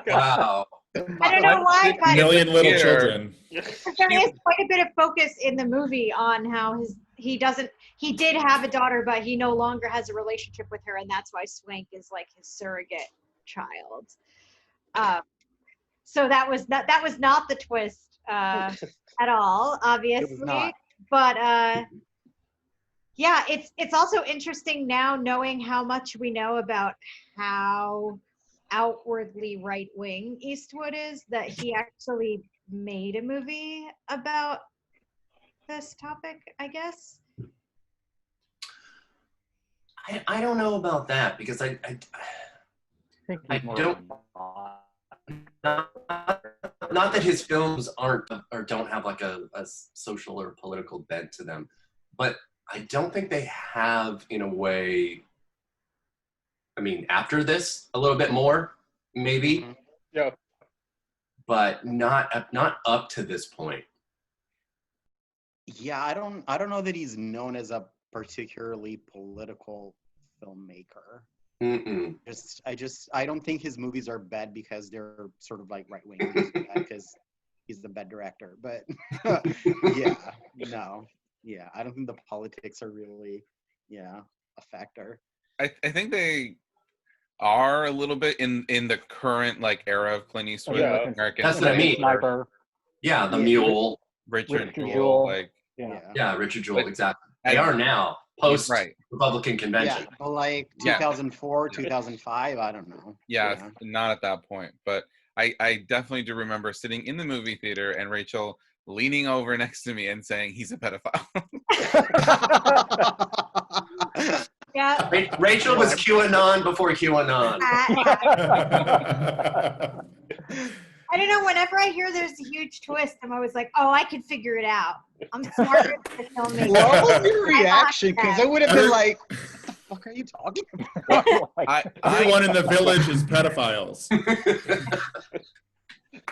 Wow. I don't know why, but Million little children. there is quite a bit of focus in the movie on how he did have a daughter, but he no longer has a relationship with her, and that's why Swank is like his surrogate child. So that was not the twist at all, obviously. It was not. But yeah, it's also interesting now knowing how much we know about how outwardly right-wing Eastwood is, that he actually made a movie about this topic, I guess. I don't know about that, because I don't, not that his films aren't or don't have like a social or political bent to them, but I don't think they have, in a way. I mean, after this, a little bit more, maybe. Yeah. But not up to this point. yeah, I don't know that he's known as a particularly political filmmaker. Mm-mm. I don't think his movies are bad because they're sort of like right wing, because he's the bad director. But yeah, I don't think the politics are really a factor. I think they are a little bit in the current like era of Clint Eastwood. Yeah. Like American That's what I mean. Sniper. Yeah, the Mule. Richard Jewell, Jewell. like Yeah, Richard Jewell, But- exactly. They are now post right. Republican convention. Yeah, but like Yeah. 2004, 2005, I don't know. Yeah, not at that point. But I definitely do remember sitting in the movie theater and Rachel leaning over next to me and saying he's a pedophile. Yeah. Rachel was QAnon before QAnon. I don't know. Whenever I hear there's a huge twist, I'm always like, "Oh, I could figure it out. I'm smarter than the filmmaker." What was your reaction? Because I would have been like, "What the fuck are you talking Like, Everyone in the village is pedophiles.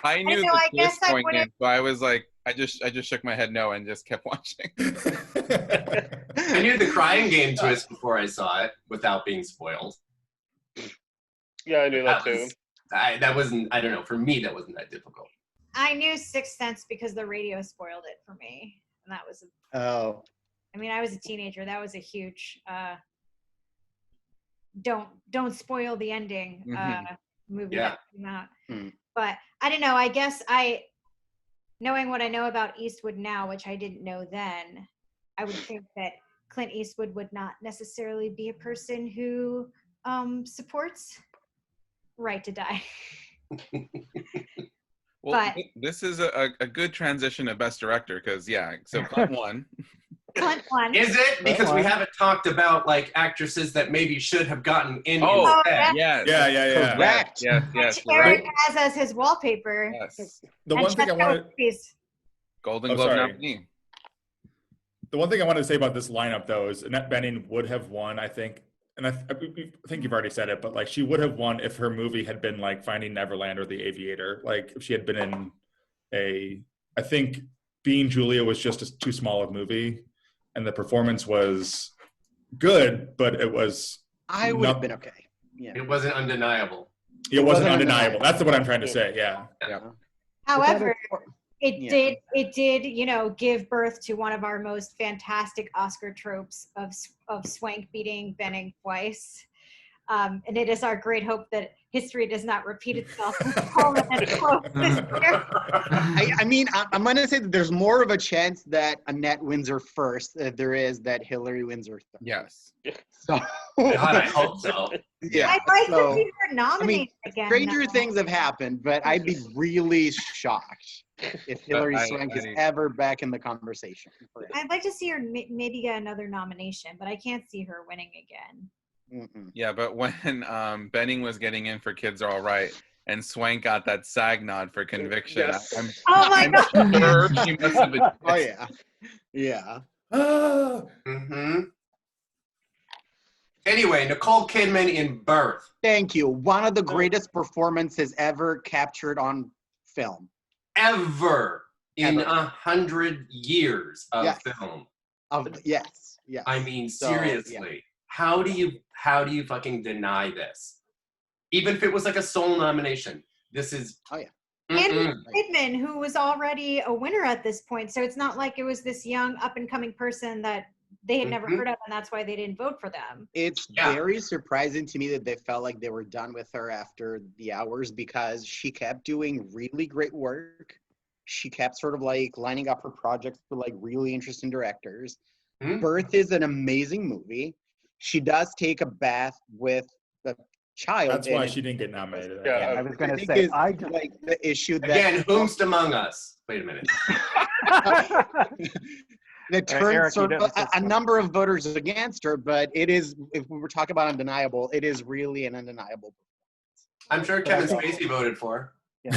I knew know, the I guess twist I going would've- in, so I was like, I just shook my head no and just kept watching. I knew the crying game twist before I saw it without being spoiled. Yeah, I knew that too. That wasn't, I don't know, for me, that wasn't that difficult. I knew Sixth Sense because the radio spoiled it for me, and that was. Oh. I mean, I was a teenager. That was a huge. Don't spoil the ending. Movie Yeah. that came out. Hmm. But I don't know. I guess knowing what I know about Eastwood now, which I didn't know then, I would think that Clint Eastwood would not necessarily be a person who supports right to die. Well, But- this is a good transition to Best Director because, yeah, so Clint won. Clint won. Is it? Because we haven't talked about like actresses that maybe should have gotten in Oh, instead. yes. Yeah. Correct. Yes, Which you're right. Erik has as his wallpaper. Yes. The And one thing I Cesco wanted, movies. Golden Oh, Globe sorry. nominee. the one thing I wanted to say about this lineup though is Annette Benning would have won, I think, and I think you've already said it, but like she would have won if her movie had been like Finding Neverland or The Aviator. Like if she had been in I think Being Julia was just too small a movie, and the performance was good, but it was. I would have been okay. Yeah. It wasn't undeniable. It wasn't wasn't undeniable. undeniable. That's what I'm trying to say. Yeah. However, it Yeah. did, give birth to one of our most fantastic Oscar tropes of Swank beating Benning twice. And it is our great hope that history does not repeat itself. I mean, I'm going to say that there's more of a chance that Annette wins her first than there is that Hillary wins her third. Yes. So, God, I hope so. yeah. I'd like so, to see her nominated again. stranger though. things have happened, but I'd be really shocked if Hillary Swank is ever back in the conversation. I'd like to see her maybe get another nomination, but I can't see her winning again. Yeah, but when Benning was getting in for Kids Are All Right and Swank got that SAG nod for Conviction, Yes. Oh my I'm God. sure she must have been. Oh, yeah. Yeah. Mm-hmm. Anyway, Nicole Kidman in Birth. Thank you. One of the greatest performances ever captured on film. Ever in Ever. 100 years of Yes. film. Yes. I mean, So, seriously, how do you fucking deny this? Even if it was like a sole nomination, this is. Oh, yeah. Mm-mm. And Kidman, who was already a winner at this point, so it's not like it was this young up and coming person that they had never Mhm. heard of, and that's why they didn't vote for them. It's Yeah. very surprising to me that they felt like they were done with her after The Hours because she kept doing really great work. She kept sort of like lining up her projects for like really interesting directors. Mhm. Birth is an amazing movie. She does take a bath with the child. That's in why it. she didn't get nominated. Yeah. I was I going to think say, is like the issue that Again, whomst among us? Wait a minute. that Eric, turned you sort of didn't say a number of voters against her, but it is, if we were talking about undeniable, it is really an undeniable. I'm sure But I Kevin think- Spacey voted for her.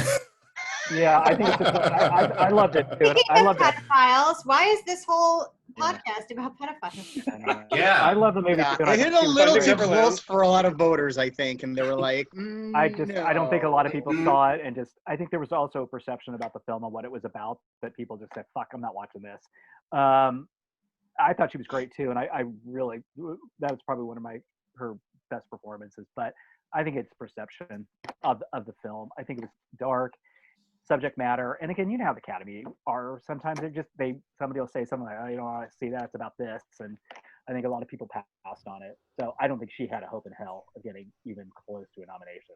Yeah, I think it's I loved it too. Speaking I of loved it. pedophiles, why is this whole Yeah. podcast about pedophiles? Yeah. I love the movie Yeah, too. and I it hit think a she was little Finding too Neverland. close for a lot of voters, I think, and they were like, I don't think a lot of people Mm. saw it, and just I think there was also a perception about the film and what it was about that people just said, "Fuck, I'm not watching this." I thought she was great too, and I really that was probably one of her best performances. But I think it's perception of the film. I think it was dark subject matter, and again, you know how the Academy are. Sometimes somebody will say something like, "Oh, you don't want to see that. It's about this," and I think a lot of people passed on it. So I don't think she had a hope in hell of getting even close to a nomination.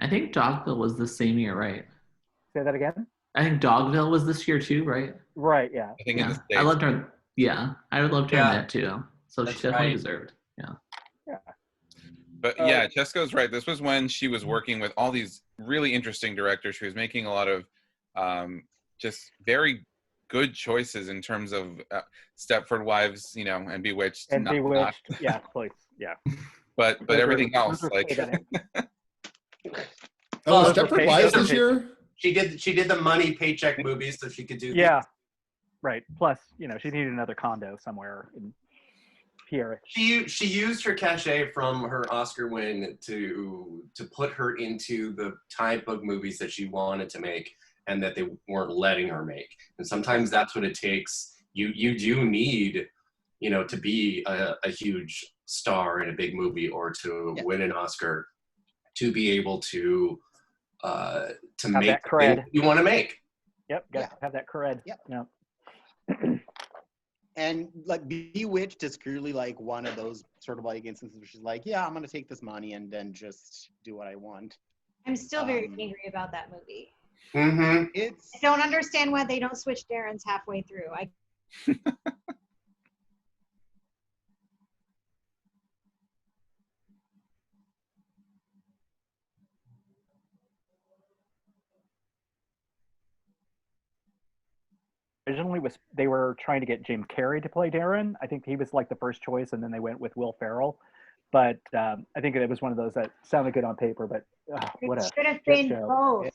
I think Dogville was the same year, right? Say that again. I think Dogville was this year too, right? Right. Yeah. I think in the Yeah. States. I loved her. Yeah, I would love to Yeah. in that too. So That's she definitely right. deserved. Yeah. But yeah, Cesco's right. This was when she was working with all these really interesting directors. She was making a lot of just very good choices in terms of Stepford Wives, and Bewitched. And not- Bewitched. Yeah. Please. Yeah. but Those are- everything else, those are like paid. Oh, Those Stepford were paid- Wives those this were year? She did the money paycheck movies so she could do Yeah. Right. Plus, she needed another condo somewhere. Pierre. She used her cachet from her Oscar win to put her into the type of movies that she wanted to make and that they weren't letting her make. And sometimes that's what it takes. You do need, to be a huge star in a big movie or to win an Oscar to be able to Have make that the cred. thing you want to make. Yep, got to have that cred. Yep. Yeah. And like Bewitched is clearly like one of those sort of like instances where she's like, yeah, I'm gonna take this money and then just do what I want. I'm still very angry about that movie. Mm-hmm. I don't understand why they don't switch Darren's halfway through. Originally they were trying to get Jim Carrey to play Darren. I think he was like the first choice, and then they went with Will Ferrell. But I think it was one of those that sounded good on paper, but what a should have shit been show. both.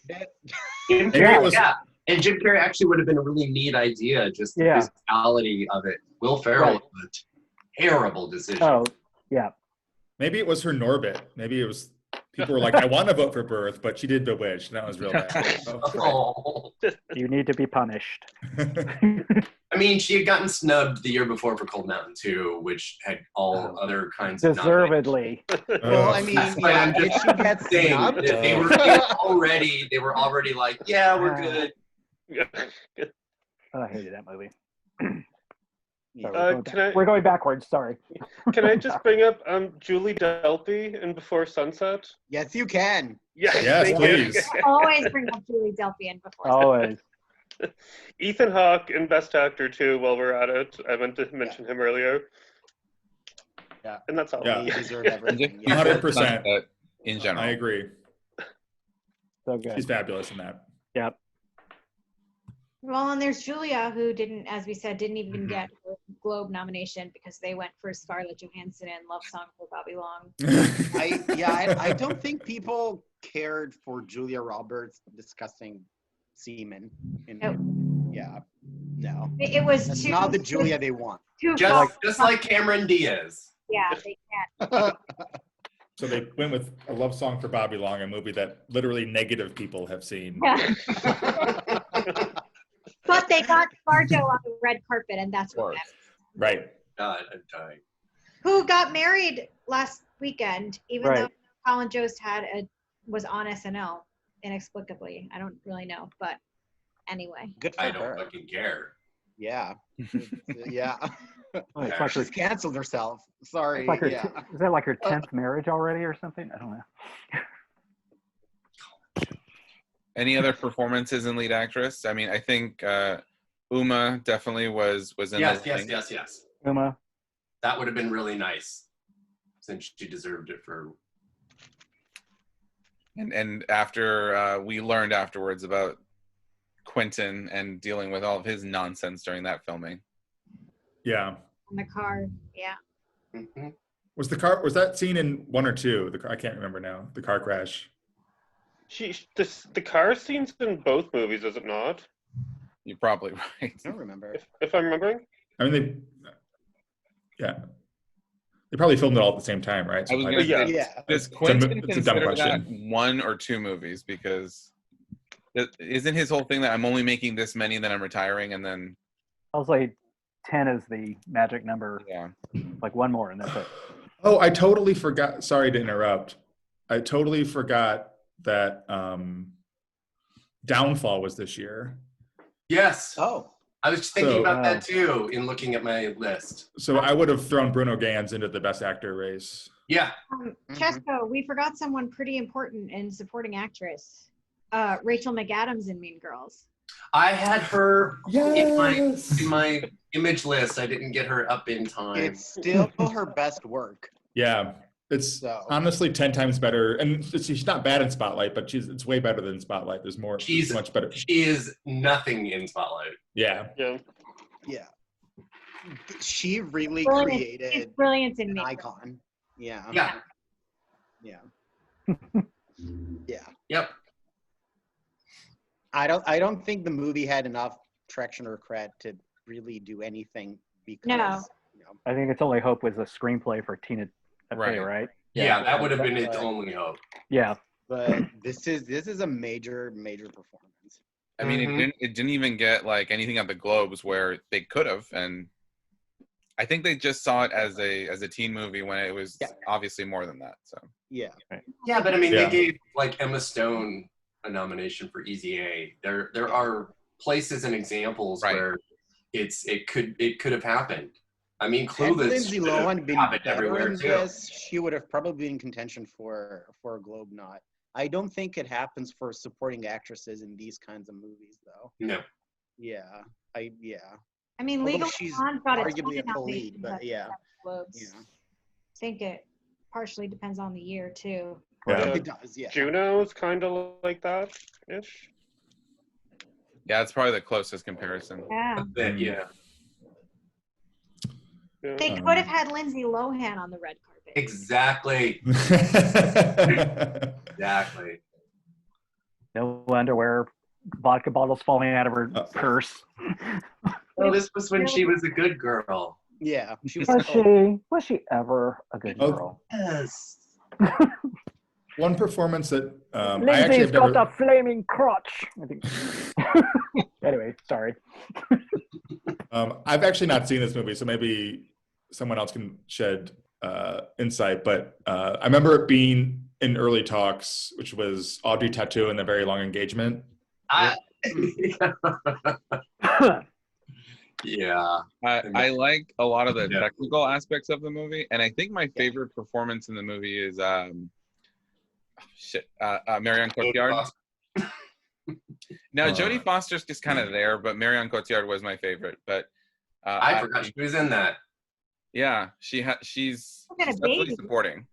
Jim Carrey, and Jim Carrey actually would have been a really neat idea, just the physicality of it. Will Ferrell was a terrible decision. Oh, yeah. Maybe it was her Norbit. Maybe it was people were like, I want to vote for Birth, but she did Bewitched, and that was real bad. Oh. You need to be punished. I mean, she had gotten snubbed the year before for Cold Mountain 2, which had all other kinds of Deservedly. Well, I mean, I'm did just she get saying snubbed? that they were already like, yeah, we're good. Oh, I hated that movie. Can I- We're going backwards. Sorry. Can I just bring up Julie Delpy in Before Sunset? Yes, you can. Yes, Yes, thank please. you. I always bring up Julie Delpy in before. Always. Ethan Hawke in Best Actor too. While we're at it, I meant to mention him earlier. Yeah, and that's all. They deserve everything. 100%. In general, I agree. So good. She's fabulous in that. Yep. Well, and there's Julia, who didn't, as we said, didn't even get her Globe nomination because they went for Scarlett Johansson and Love Song for Bobby Long. I don't think people cared for Julia Roberts discussing semen. No. It was That's too, not the Julia they want. Just like Cameron Diaz. Yeah, they can't. So they went with A Love Song for Bobby Long, a movie that literally negative people have seen. Yeah. But they got Barjo on the red carpet, and that's what matters. Right. God, I'm dying. Who got married last weekend, even though Right. Colin Jost was on SNL inexplicably. I don't really know, but anyway. Good for I don't her. fucking care. Yeah. Yeah. Oh, it's like her, She's canceled herself. Sorry. it's like her, Yeah. is that like her 10th marriage already or something? I don't know. Any other performances in lead actress? I mean, I think Uma definitely was in Yes, the yes, running. yes. Uma. That would have been really nice, since she deserved it for. And after we learned afterwards about Quentin and dealing with all of his nonsense during that filming. Yeah. In the car, yeah. Mm-hmm. Was that scene in 1 or 2? I can't remember now. The car crash. The car scene's in both movies, is it not? You're probably right. I don't remember. If I'm remembering. I mean, they probably filmed it all at the same time, right? I was So gonna say, Yeah. does Quentin it's a dumb consider that question. 1 or 2 movies? Because isn't his whole thing that I'm only making this many, then I'm retiring, and then I was like, 10 is the magic number. yeah. Like one more, and that's it. Oh, I totally forgot. Sorry to interrupt. I totally forgot that Downfall was this year. Yes. Oh. I was just thinking So, about that too in looking at my list. So I would have thrown Bruno Gans into the Best Actor race. Yeah. Cesco, we forgot someone pretty important in supporting actress. Rachel McAdams in Mean Girls. I had her Yes. in my image list. I didn't get her up in time. It's still her best work. Yeah, it's So. honestly 10 times better. And she's not bad in Spotlight, but it's way better than Spotlight. There's more. She's much better. She is nothing in Spotlight. Yeah. Yeah. Yeah. She really She's created brilliant in an Mean Girls. icon. Yeah. Yeah. Yeah. Yeah. Yep. I don't think the movie had enough traction or cred to really do anything because No. I think its only hope was a screenplay for Tina Fey, right? Yeah, that would have been its only hope. Yeah. But this is a major performance. I mean, Mhm. it didn't even get like anything at the Globes where they could have, and I think they just saw it as a teen movie when it was obviously more than that. So Yeah. Yeah, but I mean, Yeah. they gave like Emma Stone a nomination for Easy A. There are places and examples Right. where it could have happened. I mean, Had Clueless Lindsay should have Lohan been happened better everywhere in too. this, she would have probably been in contention for a Globe nod. I don't think it happens for supporting actresses in these kinds of movies, though. No. Yeah, I mean, Although Legally she's Blonde got a arguably a ton of co-lead, nominations but at yeah, Globes. yeah, I think it partially depends on the year too. Yeah. it does. Yeah, Juno's kind of like that ish. yeah, it's probably the closest comparison. Yeah. A bit, yeah. Yeah. They could have had Lindsay Lohan on the red carpet. Exactly. Exactly. No underwear, vodka bottles falling out of her purse. Well, this was when she was a good girl. yeah. She was. Was she ever a good Oh. girl? Yes. One performance that I actually Lindsay's have never. got a flaming crotch. I think. Anyway, sorry. I've actually not seen this movie, so maybe someone else can shed insight. But I remember it being in early talks, which was Audrey Tautou and the Very Long Engagement. Yeah. I like a lot of the Yeah. technical aspects of the movie, and I think my favorite performance in the movie is Marion Cotillard. No, Jodie Foster's just kind of there, but Marion Cotillard was my favorite. But I forgot she was in that. yeah, she's Look at a definitely baby. supporting.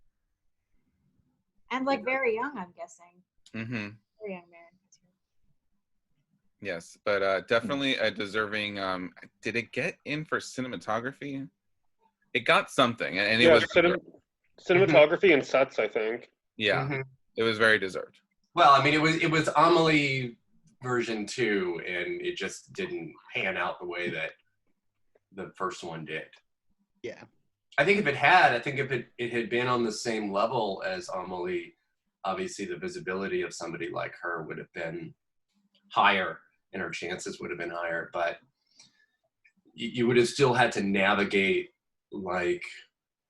And like very young, I'm guessing. Mm-hmm. Very young man. Yes, but definitely a deserving. Did it get in for cinematography? It got something, and it Yeah, was cinematography and sets, I think. yeah, Mhm. it was very deserved. Well, I mean, it was Amelie version 2, and it just didn't pan out the way that the first one did. Yeah. I think if it had been on the same level as Amelie, obviously the visibility of somebody like her would have been higher, and her chances would have been higher. But you would have still had to navigate like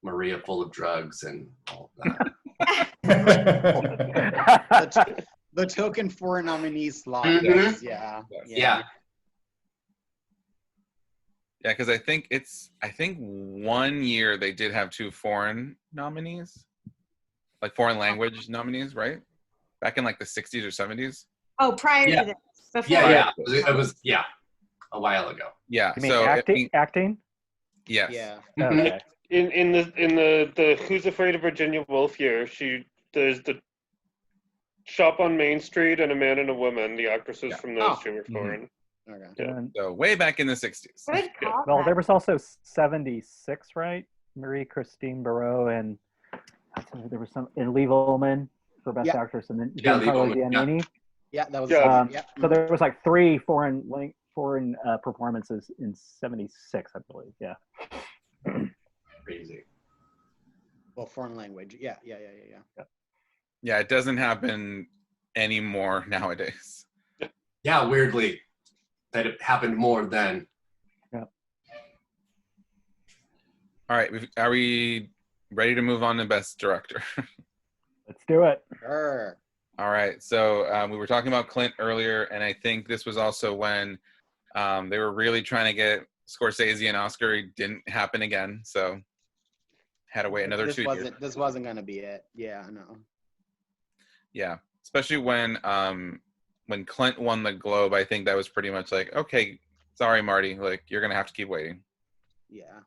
Maria full of drugs and all that. The token foreign nominee slot. Mhm. Yeah. Yeah. Yeah, because I think 1 year they did have 2 foreign nominees, like foreign language nominees, right? Back in like the 60s or 70s. Oh, prior Yeah. to this. Before. Yeah. It was a while ago. Yeah. You mean So acting? yes. Yeah. Okay. In the Who's Afraid of Virginia Woolf year, there's the Shop on Main Street and A Man and a Woman. The actresses Yeah. from those Oh. two were foreign. Okay. Yeah. And- So way back in the 60s. Good call. well, there was also 76, right? Marie Christine Barreau and there was some in Leave Ullman for Best Yeah. Actress, and then Yeah, Lee Giancarlo Ullman, yeah. Giannini. Yeah, that was. Yeah. Yeah. So there was like 3 foreign performances in 76, I believe. Yeah. Crazy. Well, foreign language. Yeah. Yeah, it doesn't happen anymore nowadays. Yeah, weirdly, that it happened more then. All right, are we ready to move on to Best Director? Let's do it. Sure. All right, so we were talking about Clint earlier, and I think this was also when they were really trying to get Scorsese an Oscar. It didn't happen again, so had to wait another This 2 years. This wasn't gonna be it. Yeah, I know. Yeah, especially when Clint won the Globe, I think that was pretty much like, okay, sorry, Marty, like you're gonna have to keep waiting. Yeah.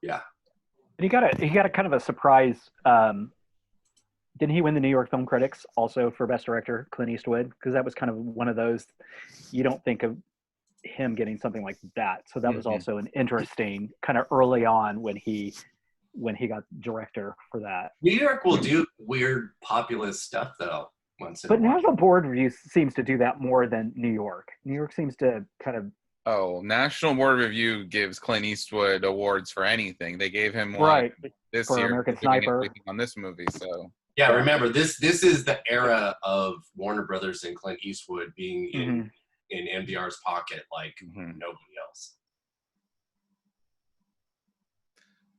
And he got a kind of a surprise. Didn't he win the New York Film Critics also for Best Director, Clint Eastwood? Because that was kind of one of those you don't think of him getting something like that. So that was also an interesting kind of early on when he got director for that. New York will do weird populist stuff though. Once in But a while. National Board Review seems to do that more than New York. New York seems to kind of Oh, National Board Review gives Clint Eastwood awards for anything. They gave him one Right. this For year American for doing Sniper. everything on this movie. So Yeah, remember this is the era of Warner Brothers and Clint Eastwood being in NBR's pocket like nobody else.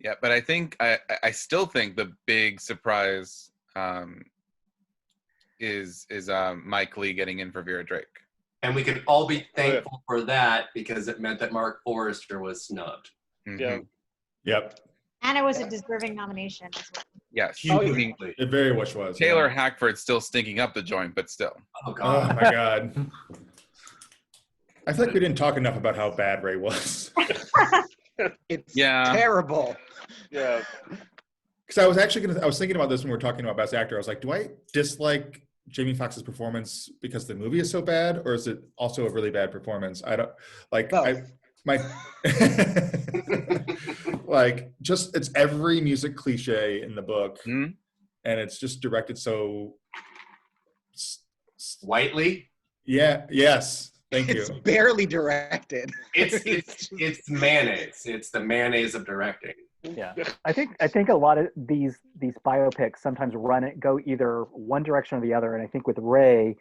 yeah, but I think I still think the big surprise is Mike Lee getting in for Vera Drake. And we can all be thankful for that because it meant that Mark Forrester was snubbed. Yeah. Yep. And it was a deserving nomination as well. Yes. It very much was. Taylor yeah. Hackford's still stinking up the joint, but still. Oh God. Oh my God. I feel like we didn't talk enough about how bad Ray was. It's Yeah. terrible. Yeah. Because I was thinking about this when we were talking about Best Actor. I was like, do I dislike Jamie Foxx's performance because the movie is so bad, or is it also a really bad performance? I don't like. Both. Like just it's every music cliche in the book, Mhm. and it's just directed so. Whiteley. Yeah. Yes. Thank It's you. barely directed. It's mayonnaise. It's the mayonnaise of directing. Yeah, I think a lot of these biopics sometimes go either one direction or the other, and I think with Ray,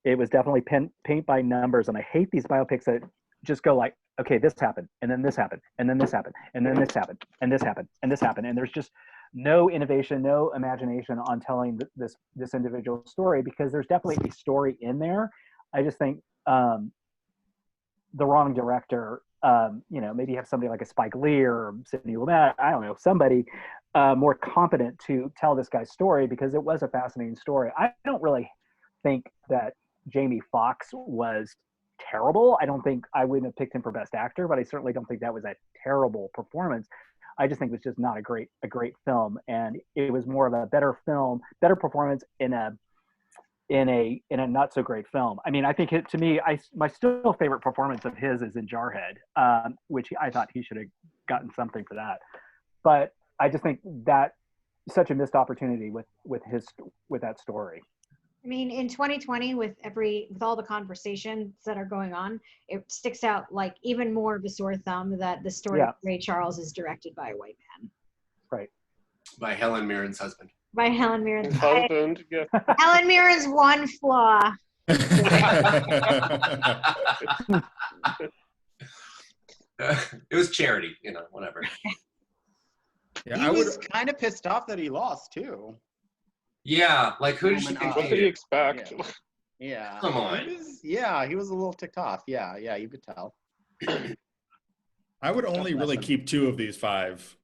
it was definitely paint by numbers, and I hate these biopics that just go like, okay, this happened, and then this happened, and then this happened, and then this happened, and this happened, and this happened, and there's just no innovation, no imagination on telling this individual story, because there's definitely a story in there. I just think the wrong director. Maybe have somebody like a Spike Lee or Sidney Lumet, I don't know, somebody more competent to tell this guy's story, because it was a fascinating story. I don't really think that Jamie Foxx was terrible. I don't think I wouldn't have picked him for Best Actor, but I certainly don't think that was a terrible performance. I just think it was just not a great film, and it was more of a better performance in a not so great film. I mean, I think to me, my still favorite performance of his is in Jarhead, which I thought he should have gotten something for that. But I just think that such a missed opportunity with that story. I mean, in 2020, with all the conversations that are going on, it sticks out like even more of a sore thumb that the story of Ray Charles is directed by a white man. Right. By Helen Mirren's husband. By Helen Mirren's husband. Yeah. Helen Mirren's one flaw. It was charity, whatever. Yeah, He was kind of pissed off that he lost too. Yeah, like who did she What did he expect? Yeah. Come on. He was a little ticked off. Yeah, you could tell. I would only really keep 2 of these 5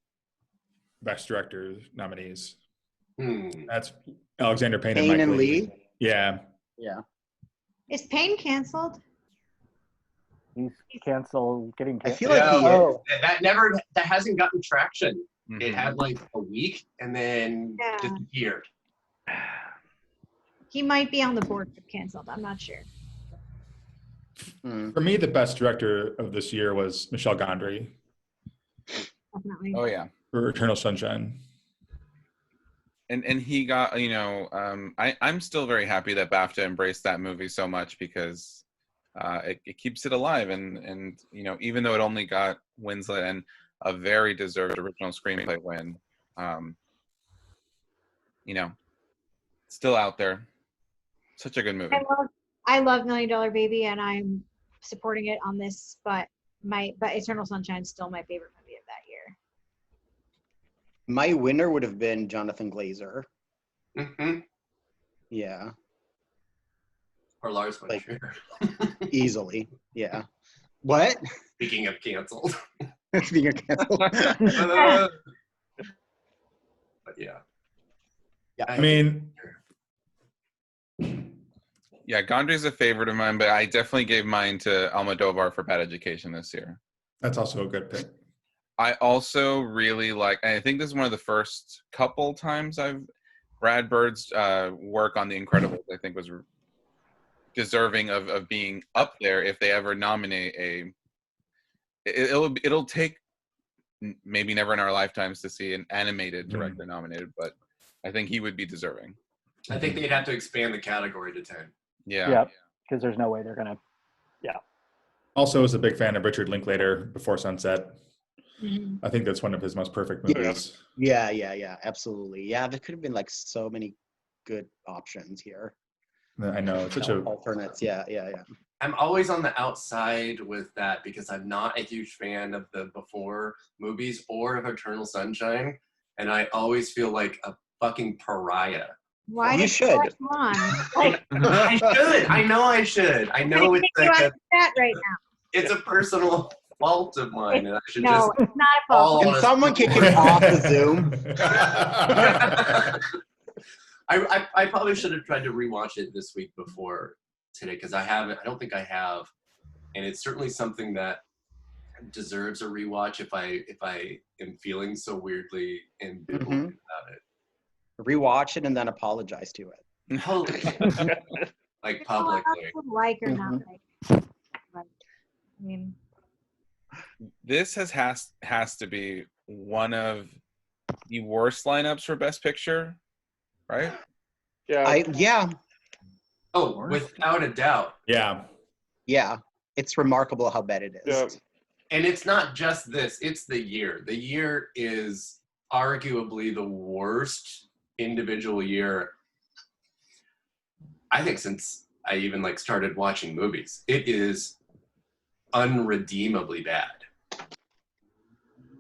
Best Director nominees. That's Alexander Payne and Mike Lee. Yeah. Yeah. Is Payne canceled? He's getting canceled. I feel like he is. That hasn't gotten traction. Mm-hmm. It had like a week and then disappeared. He might be on the board for canceled. I'm not sure. For me, the Best Director of this year was Michel Gondry. Definitely. Oh yeah. For Eternal Sunshine. And he got, I'm still very happy that BAFTA embraced that movie so much, because it keeps it alive, and even though it only got Winslet and a very deserved original screenplay win, still out there. Such a good movie. I love $1 Million Baby, and I'm supporting it on this, but Eternal Sunshine is still my favorite movie of that year. My winner would have been Jonathan Glazer. Mm-hmm. Yeah. Or Lars von Trier. Easily. Yeah. What? Speaking of canceled. Speaking of canceled. But yeah. I mean, yeah, Gondry's a favorite of mine, but I definitely gave mine to Almodovar for Bad Education this year. That's also a good pick. I also really I think this is one of the first couple times Brad Bird's work on The Incredibles, I think, was deserving of being up there if they ever nominate it'll take maybe never in our lifetimes to see an animated director nominated, but I think he would be deserving. I think they'd have to expand the category to 10. Yeah. Yeah, because there's no way they're gonna. Yeah. Also, was a big fan of Richard Linklater, Before Sunset. Mhm. I think that's one of his most perfect Yeah. movies. Yeah, absolutely. Yeah, there could have been like so many good options here. I know, it's such a Alternates. Yeah. I'm always on the outside with that because I'm not a huge fan of the Before movies or of Eternal Sunshine, and I always feel like a fucking pariah. Why You did should. you watch one? Like, I should. I know I should. I know it's you like out of that right now. it's a personal fault of mine, and I should No, just it's not a fault. all Can someone kick him off the Zoom? I probably should have tried to rewatch it this week before today because I haven't. I don't think I have, and it's certainly something that deserves a rewatch if I am feeling so weirdly ambivalent about it. Rewatch it and then apologize to it. Holy like publicly. Like or not like. I mean, This has to be one of the worst lineups for Best Picture, right? Yeah. Oh, without a doubt. Yeah. It's remarkable how bad it is. Yeah. And it's not just this, it's the year. The year is arguably the worst individual year, I think, since I even started watching movies. It is unredeemably bad.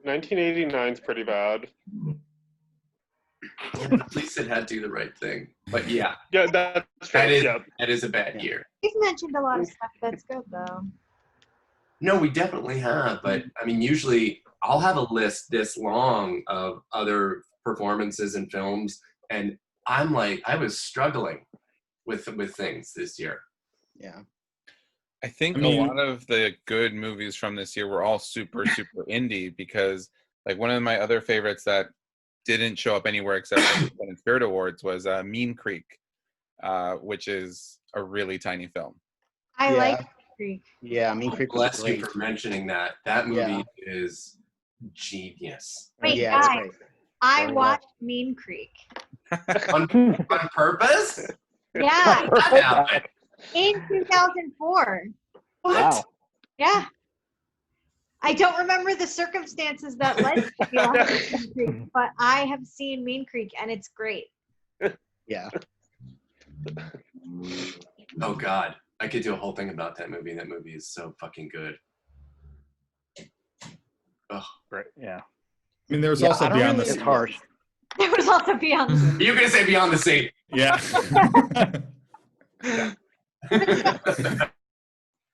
1989 is pretty bad. Yeah, at least it had Do the Right Thing. But yeah, Yeah, that's true. that is a bad year. you've mentioned a lot of stuff that's good though. No, we definitely have, but I mean, usually I'll have a list this long of other performances and films, and I'm like, I was struggling with things this year. Yeah. I think I mean- a lot of the good movies from this year were all super indie because like one of my other favorites that didn't show up anywhere except for the Fun and Spirit Awards was Mean Creek, which is a really tiny film. I Yeah. like Creek. Yeah, Mean Creek was Bless you great. for mentioning that. That movie Yeah. is genius. Wait, Yeah, it's guys, great. I Very watched Mean Creek. On purpose? Yeah, That happened. in 2004. What? Wow. Yeah. I don't remember the circumstances that led to me watching Mean Creek, but I have seen Mean Creek and it's great. Yeah. Oh God, I could do a whole thing about that movie. That movie is so fucking good. Right. Yeah. I mean, there was Yeah, also I don't Beyond the really- It's harsh. There was also Beyond. You're gonna say Beyond the Sea. Yeah.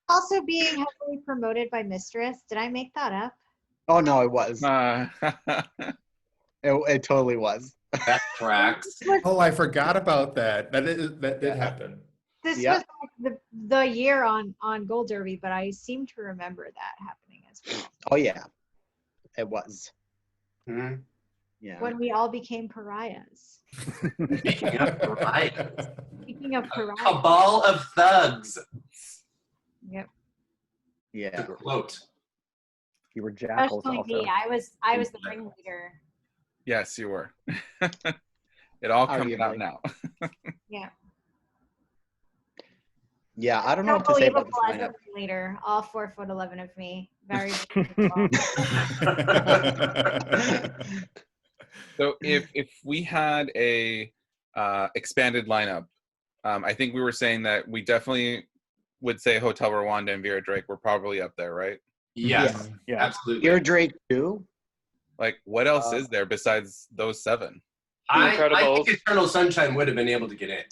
Also being heavily promoted by Mistress. Did I make that up? Oh no, it was. It totally was. That tracks. Oh, I forgot about that. That did happen. This Yeah. was like the year on Gold Derby, but I seem to remember that happening as well. Oh yeah, it was. Mhm. Yeah. When we all became pariahs. Speaking of pariahs, Speaking of pariahs. cabal of thugs. Yep. Yeah. To quote. You were jackals Especially also. me. I was the ringleader. Yes, you were. It all comes out Arguably. now. Yeah. Yeah, I don't know So what to say about believable this as lineup. a ringleader. All 4'11" of me. Very So if we had a expanded lineup, I think we were saying that we definitely would say Hotel Rwanda and Vera Drake were probably up there, right? Yes, Yeah. absolutely. Ear Drake too. Like what else is there besides those seven? I Incredibles. think Eternal Sunshine would have been able to get in.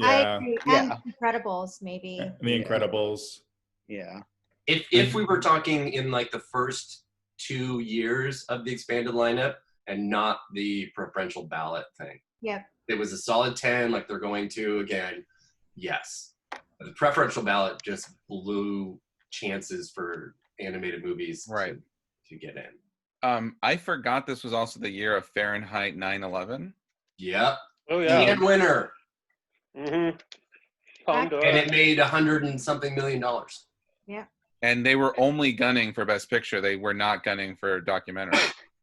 I Yeah. agree. Yeah. And Incredibles, maybe. The Incredibles. Yeah. If we were talking in like the first 2 years of the expanded lineup and not the preferential ballot thing. Yep. It was a solid 10 like they're going to again. Yes. The preferential ballot just blew chances for animated movies Right. to get in. I forgot this was also the year of Fahrenheit 9/11. Yep. Oh yeah. And winner. Mm-hmm. And it made $100 and something million. And they were only gunning for Best Picture. They were not gunning for documentary.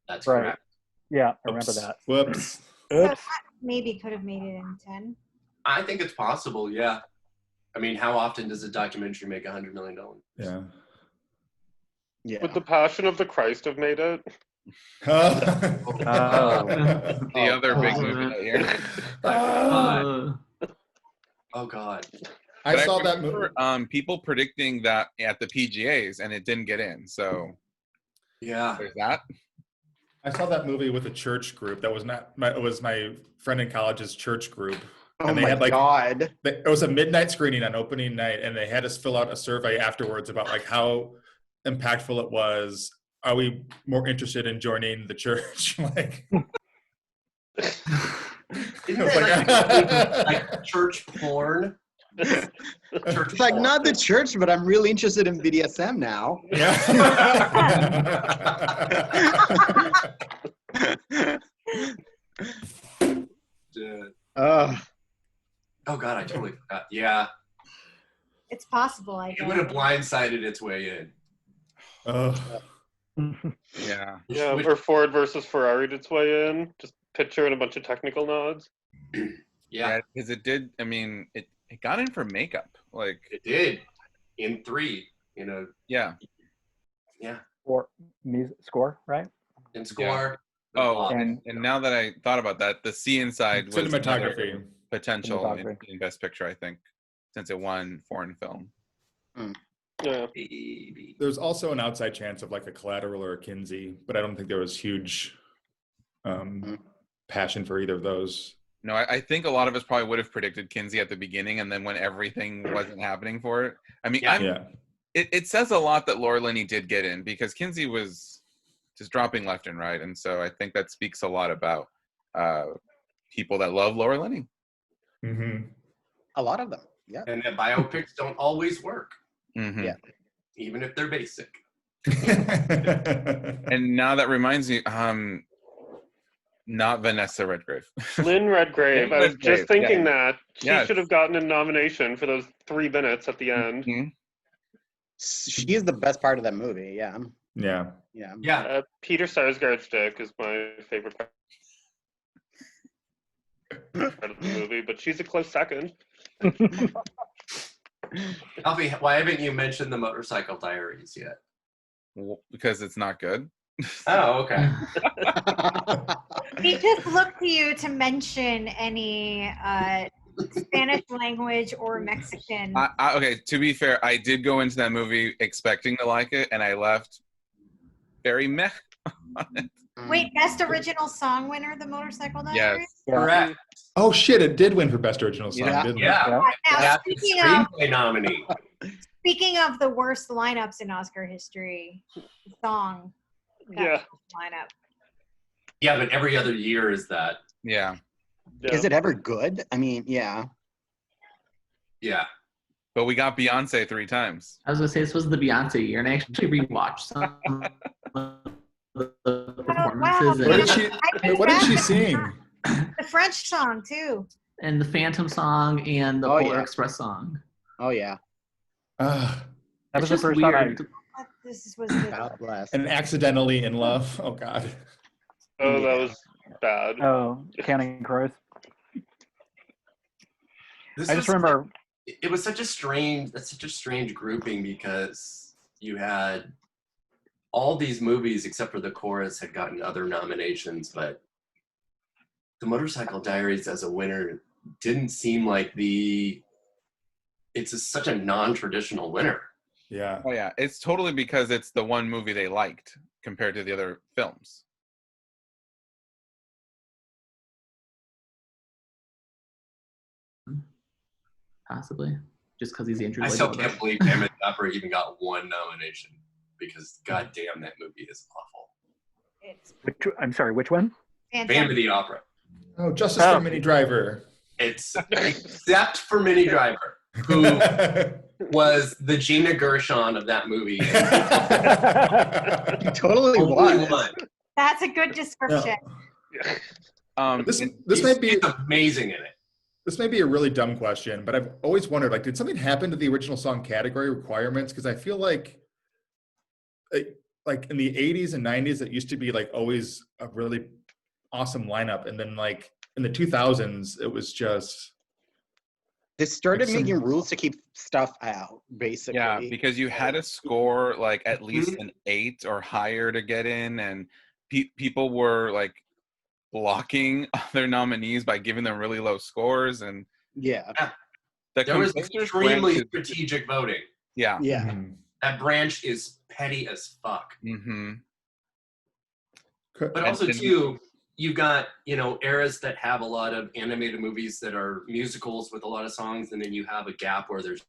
That's Right. correct. Yeah, I remember Oops. that. Whoops. So Oops. that maybe could have made it in 10. I think it's possible, yeah. I mean, how often does a documentary make $100 million? Yeah. Yeah. Would the Passion of the Christ have made it? Oh. The other big God. movie that year. Oh God. I But saw that remember, movie. people predicting that at the PGAs, and it didn't get in. So Yeah. there's that. I saw that movie with a church group. That was not my. It was my friend in college's church group. Oh And they my had, like, God. It was a midnight screening on opening night, and they had us fill out a survey afterwards about like how impactful it was. Are we more interested in joining the church? Like, Isn't it's that like church porn? Church It's like, porn. not the church, but I'm really interested in BDSM now. yeah. Dude. Ugh. Oh God, I totally forgot. Yeah, It's possible, I it guess. would have blindsided its way in. Ugh. Yeah. Yeah, Which- or Ford versus Ferrari its way in. Just picture and a bunch of technical nods. Yeah, Because it did. I mean, it got in for makeup. Like, it did in 3. You know, yeah. Or score, right? in score. Oh, And- and now that I thought about that, the C inside was another Cinematography. potential in Cinematography. Best Picture, I think, since it won foreign film. Yeah. Baby. There's also an outside chance of like a Collateral or a Kinsey, but I don't think there was huge passion for either of those. No, I think a lot of us probably would have predicted Kinsey at the beginning, and then when everything wasn't happening for it. I mean, Yeah. Yeah. it says a lot that Laura Linney did get in, because Kinsey was just dropping left and right, and so I think that speaks a lot about people that love Laura Linney. Mm-hmm. A lot of them. Yeah. And that biopics don't always work, Mhm. Yeah. even if they're basic. And now that reminds me, not Vanessa Redgrave. Lynn Redgrave. Lynn I was Redgrave, just thinking yeah. that she Yes. should have gotten a nomination for those 3 minutes at the end. Mhm. She is the best part of that movie. Yeah. Yeah. Yeah. Yeah, Peter Sarsgaard's dick is my favorite part of the movie, but she's a close second. Alfie, why haven't you mentioned the Motorcycle Diaries yet? Because it's not good. Oh, okay. We just look to you to mention any Spanish language or Mexican. Okay, to be fair, I did go into that movie expecting to like it, and I left very meh on it. Wait, best original song winner, The Motorcycle Diaries? Yes. Yeah. Correct. Oh shit! It did win for best original song, Yeah. didn't it? Yeah. Now, That's the screenplay nominee. speaking of the worst lineups in Oscar history, the song got Yeah. the lineup. Yeah, but every other year is that. Yeah. Yeah. Is it ever good? I mean, yeah. Yeah. But we got Beyonce 3 times. I was gonna say this was the Beyonce year, and I actually rewatched some of the performances What did and, she? I What did she think sing? The French song too. and the Phantom song and the Oh, Polar yeah. Express song. Oh yeah. Ah, That It's was the just first time I. weird. This was the, God bless. and accidentally in love. Oh god. Oh, that Yeah. was bad. Oh, Counting Crows. This I just was- remember. it was such a strange grouping, because you had all these movies except for The Chorus had gotten other nominations, but The Motorcycle Diaries as a winner didn't seem like such a non-traditional winner. Yeah. Oh yeah, it's totally because it's the one movie they liked compared to the other films. Possibly. Just because he's the entry I level. still can't believe Pam and Opera even got 1 nomination, because goddamn, that movie is awful. it's I'm sorry, which one? Phantom of the Opera. Oh, Justice Oh. for Minnie Driver. It's except for Minnie Driver, who was the Gina Gershon of that movie. Totally Only was. one. That's a good description. This and might be He's amazing in it. this may be a really dumb question, but I've always wondered, like, did something happen to the original song category requirements? Because I feel like in the 80s and 90s, it used to be like always a really awesome lineup, and then like in the 2000s, it was just They started Like some- making rules to keep stuff out, basically. Yeah, because you had to score like at least an 8 or higher to get in, and people were like blocking other nominees by giving them really low scores, and Yeah. the There was composers extremely branch is- strategic voting. yeah. Yeah. Mhm. That branch is petty as fuck. Mm-hmm. But also, too, you've got, eras that have a lot of animated movies that are musicals with a lot of songs, and then you have a gap where there's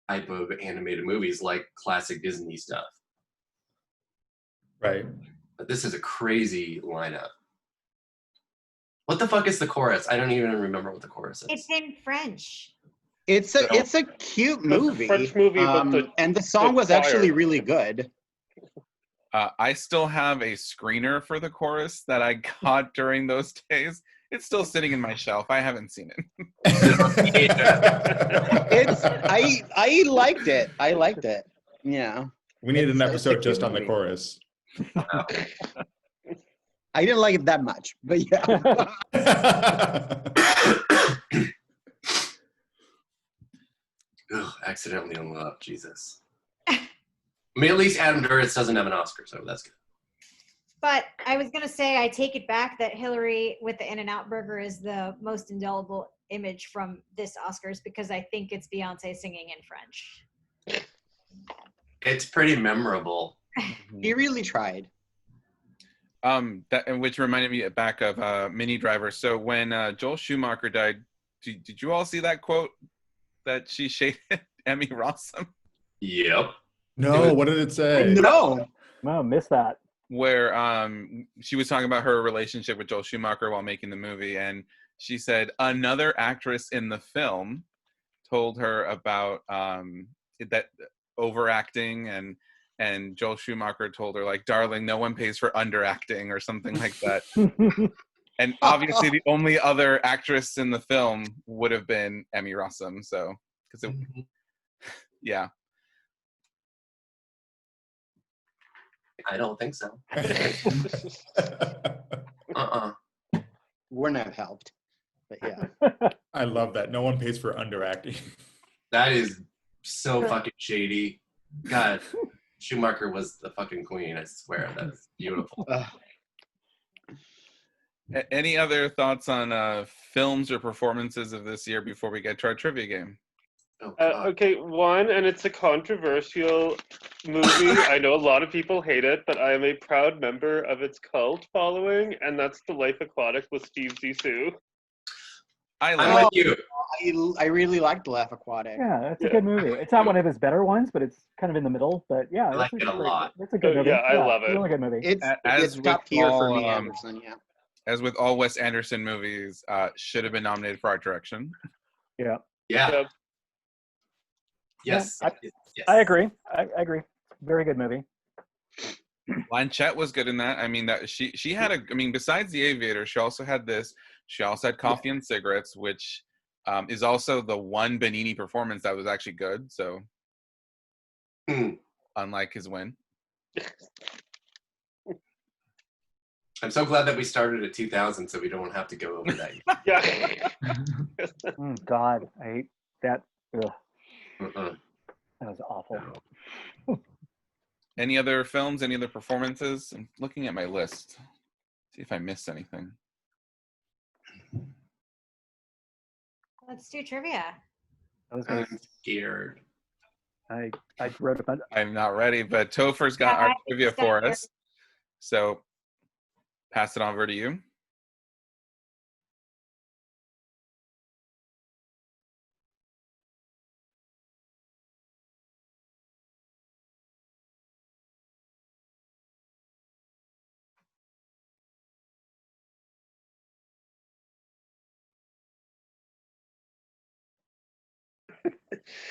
type of animated movies like classic Disney stuff. Right. But this is a crazy lineup. What the fuck is the chorus? I don't even remember what the chorus is. It's in French. It's a cute movie. French movie, but and the song was choir. actually really good. I still have a screener for the chorus that I got during those days. It's still sitting in my shelf. I haven't seen it. I liked it. I liked it. Yeah. We need an It's a episode just cute on the movie. chorus. I didn't like it that much, but yeah. Ugh, accidentally unlocked. Jesus. I mean, at least Adam Duritz doesn't have an Oscar, so that's good. But I was gonna say, I take it back that Hillary with the In-N-Out burger is the most indelible image from this Oscars, because I think it's Beyonce singing in French. It's pretty memorable. He really tried. Which reminded me back of Mini Driver. So when Joel Schumacher died, did you all see that quote that she shaded Emmy Rossum? Yep. No, what did it say? No. No, missed that. Where she was talking about her relationship with Joel Schumacher while making the movie, and she said another actress in the film told her about that overacting, and Joel Schumacher told her, like, darling, no one pays for underacting or something like that. And obviously the only other actress in the film would have been Emmy Rossum, so yeah. I don't think so. We're not helped. But yeah. I love that. No one pays for underacting. That is so fucking shady. God, Schumacher was the fucking queen, I swear. That's beautiful. Any other thoughts on films or performances of this year before we get to our trivia game? Oh, God. Okay, one, and it's a controversial movie. I know a lot of people hate it, but I am a proud member of its cult following, and that's The Life Aquatic with Steve Zissou. I I'm like with you. I really liked Laugh Aquatic. Yeah, it's a good movie. It's not one of his better ones, but it's kind of in the middle. But yeah, I like it a lot. It's a good movie. Yeah, I love it. Really good movie. It's top tier for me, Anderson. Yeah. as with all Wes Anderson movies, should have been nominated for art direction. Yeah. Yeah. Yep. Yes. Yeah, Yes. I agree. I agree. Very good movie. Blanchett was good in that. I mean, that she had besides The Aviator, she also had this. She also had Coffee and Cigarettes, which is also the one Benigni performance that was actually good. So, unlike his win. I'm so glad that we started at 2000 so we don't have to go over that. Yeah. God, I hate that. Ugh, Uh-uh. that was awful. Any other films? Any other performances? I'm looking at my list. See if I missed anything. Let's do trivia. I was gonna, I'm scared. I wrote a bunch. I'm not ready, but Topher's got Yeah, our I trivia think for so. us. So, pass it over to you.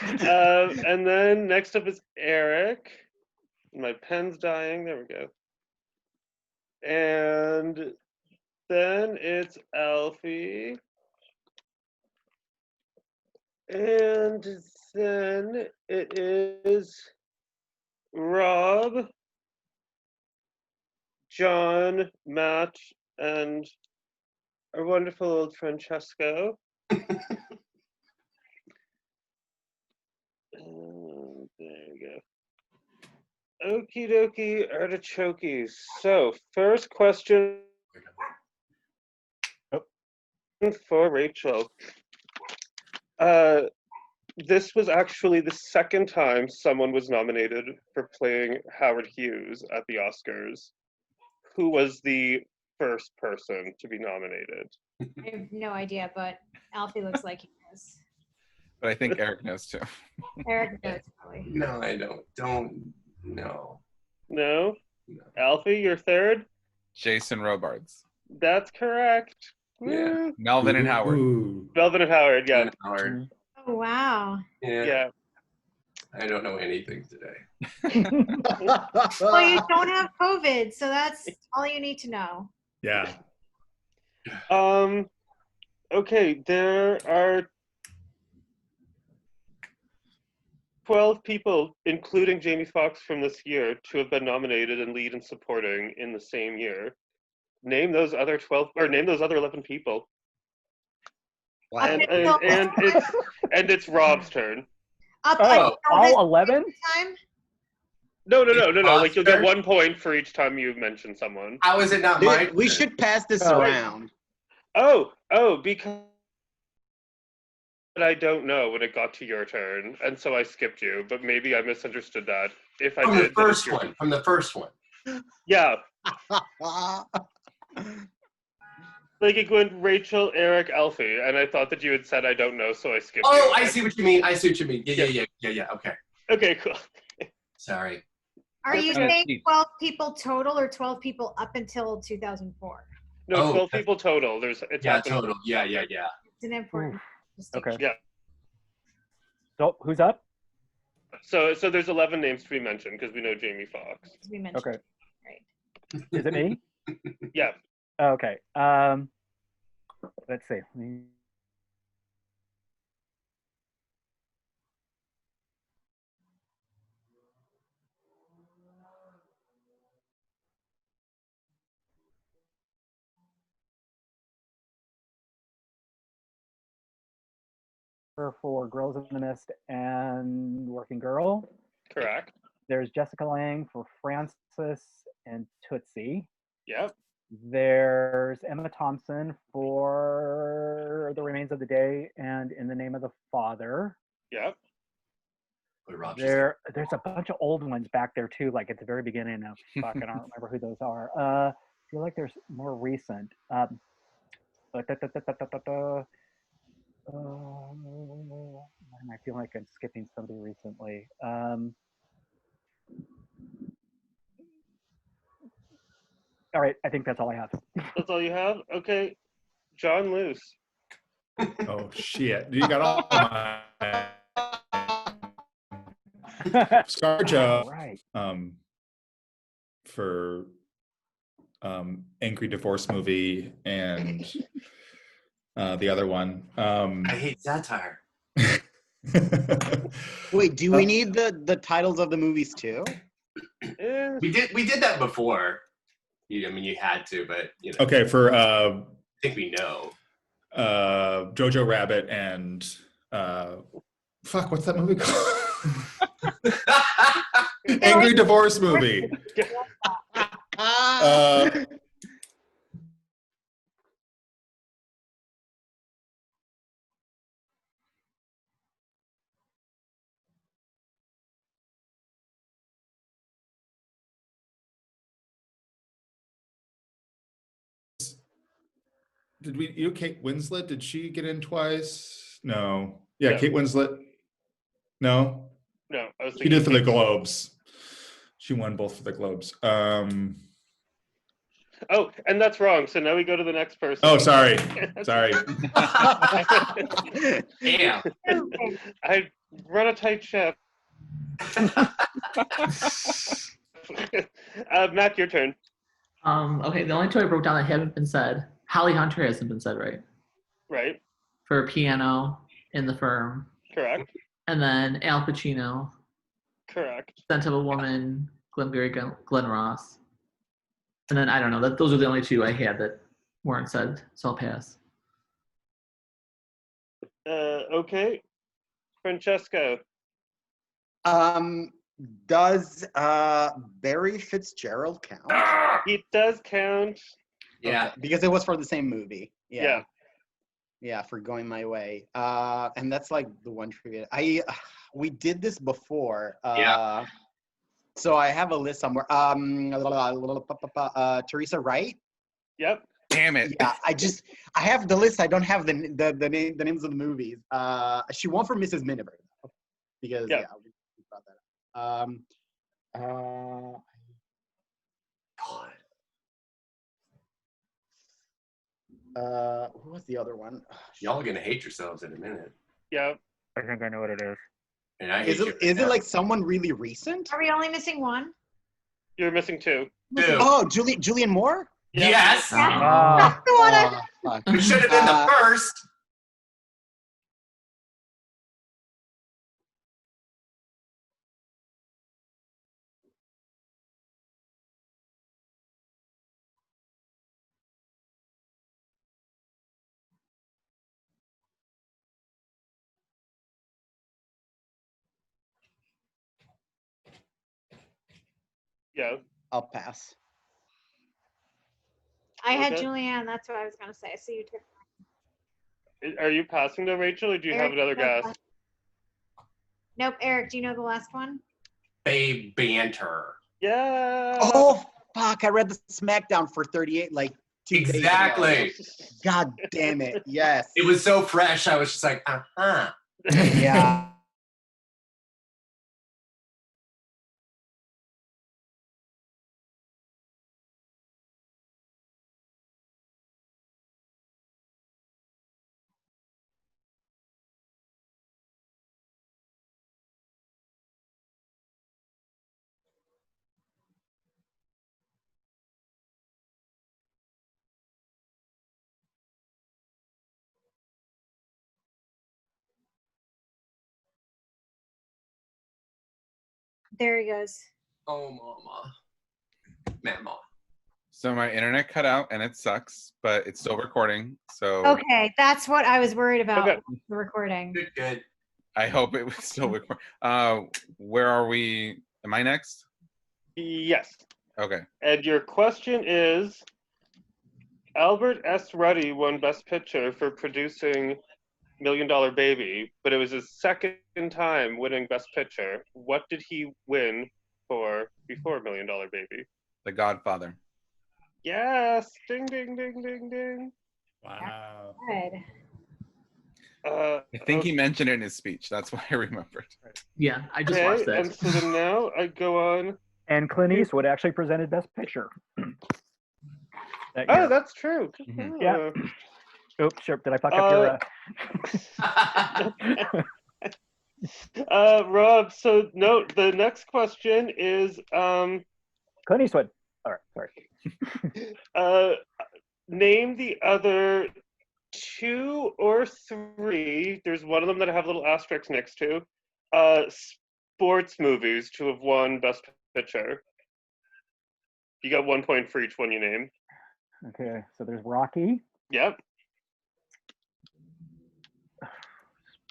And then next up is Erik. My pen's dying. There we go. And then it's Alfie. And then it is Rob. John, Matt, and our wonderful old friend Cesco. There you go. Okie dokie artichokes. So, first question for Rachel. This was actually the second time someone was nominated for playing Howard Hughes at the Oscars. Who was the first person to be nominated? I have no idea, but Alfie looks like he knows. But I think Erik knows too. Eric knows probably. No, I don't know. No? No. Alfie, you're third? Jason Robards. That's correct. Yeah. Woo. Melvin and Howard. Ooh. Melvin and Howard, yeah. Howard. Oh, wow. Yeah. Yeah. I don't know anything today. Well, you don't have COVID, so that's all you need to know. Yeah. Okay, there are 12 people, including Jamie Foxx from this year, to have been nominated in lead and supporting in the same year. Name those other 12, or name those other 11 people. What? And it's Rob's turn. Up Oh, until All this 11? time? No. Like you'll get Oscar? 1 point for each time you mention someone. How is it not Dude, mine? we should pass this Oh. around. Oh, because I don't know when it got to your turn, and so I skipped you. But maybe I misunderstood that. If I From did, the then it's first your- one. From the first one. Yeah, like it went Rachel, Erik, Alfie, and I thought that you had said I don't know, so I skipped. Oh, you. I see what you mean. Yeah. Okay. Okay, cool. Sorry. Are you That's saying neat. 12 people total or 12 people up until 2004? No, Oh, 12 that's- people total. It's Yeah, happened. total. Yeah. It's an important distinction. Okay. Yeah. So who's up? So there's 11 names to be mentioned because we know Jamie Foxx. As we mentioned. Okay. Right. Is it me? Yeah. Okay. Let's see. For Girls in the Mist and Working Girl. Correct. There's Jessica Lange for Frances and Tootsie. Yep. There's Emma Thompson for The Remains of the Day and In the Name of the Father. Yep. What Rob just said. There's a bunch of old ones back there too, like at the very beginning of fuck, I don't remember who those are. I feel like there's more recent. I feel like I'm skipping somebody recently. All right, I think that's all I have. That's all you have? Okay. John Luce. Oh shit! You got all my ScarJo Right. for angry divorce movie and the other one. I hate satire. Wait, do we need the titles of the movies too? Eh, We did that before. I mean, you had to, but you know. Okay, for I think we know. Jojo Rabbit and fuck, what's that movie called? Angry divorce movie. Did Kate Winslet? Did she get in twice? No. Yeah, No. Kate Winslet. No, no, I was she thinking did for the Globes. She won both for the Globes. Oh, and that's wrong. So now we go to the next person. Oh, sorry. Sorry. Damn. I run a tight ship. Matt, your turn. Okay, the only two I wrote down that haven't been said. Holly Hunter hasn't been said, right? Right. For Piano in The Firm. Correct. And then Al Pacino, Correct. Scent of a Woman, Glengarry Glen Ross. And then I don't know. Those are the only two I had that weren't said, so I'll pass. Okay. Francesco. Does Barry Fitzgerald count? It does count. Yeah. Okay, because it was for the same movie. Yeah. Yeah, for Going My Way. And that's like the one trivia. We did this before. Yeah. So I have a list somewhere. Teresa Wright. Yep. Damn it. Yeah, I have the list. I don't have the names of the movies. She won for Mrs. Miniver because Yep. yeah, we brought that up. Who was the other one? Y'all are gonna hate yourselves in a minute. Yep. I think I know what it is. And I hate Is you it right is now. it like someone really recent? Are we only missing one? You're missing two. Dude. Oh, Julianne Moore. Yeah. Yes. That's the one I Fuck. You should have been the first. Yeah. I'll pass. I had Okay. Julianne. That's what I was gonna say. So you took. Are you passing to Rachel, or do you have Eric, another nope. guess? Nope. Eric, do you know the last one? Babe banter. Yeah. Oh fuck! I read the SmackDown for 38 like 2 days ago. Exactly. God damn it! Yes. It was so fresh. I was just like, uh-huh. Yeah. There he goes. Oh, mama. Mama. So my internet cut out and it sucks, but it's still recording. So Okay, that's what I was worried about. Okay. The recording. Good, good. I hope it was still recording. Where are we? Am I next? Yes. Okay. And your question is, Albert S. Ruddy won Best Picture for producing Million Dollar Baby, but it was his second time winning Best Picture. What did he win for before Million Dollar Baby? The Godfather. Yes. Ding, ding, ding, ding, ding. Wow. Good. I think he mentioned it in his speech. That's why I remembered. Yeah, I just watched that. And so then now I go on. And Clint Eastwood actually presented Best Picture. That Oh, year. that's true. Mhm. Yeah. Oops, sure. Did I fuck up your? Rob, so no, the next question is Clint Eastwood. All right, sorry. name the other 2 or 3, there's one of them that I have little asterisks next to, sports movies to have won Best Picture. You got 1 point for each one you name. Okay, so there's Rocky. Yep.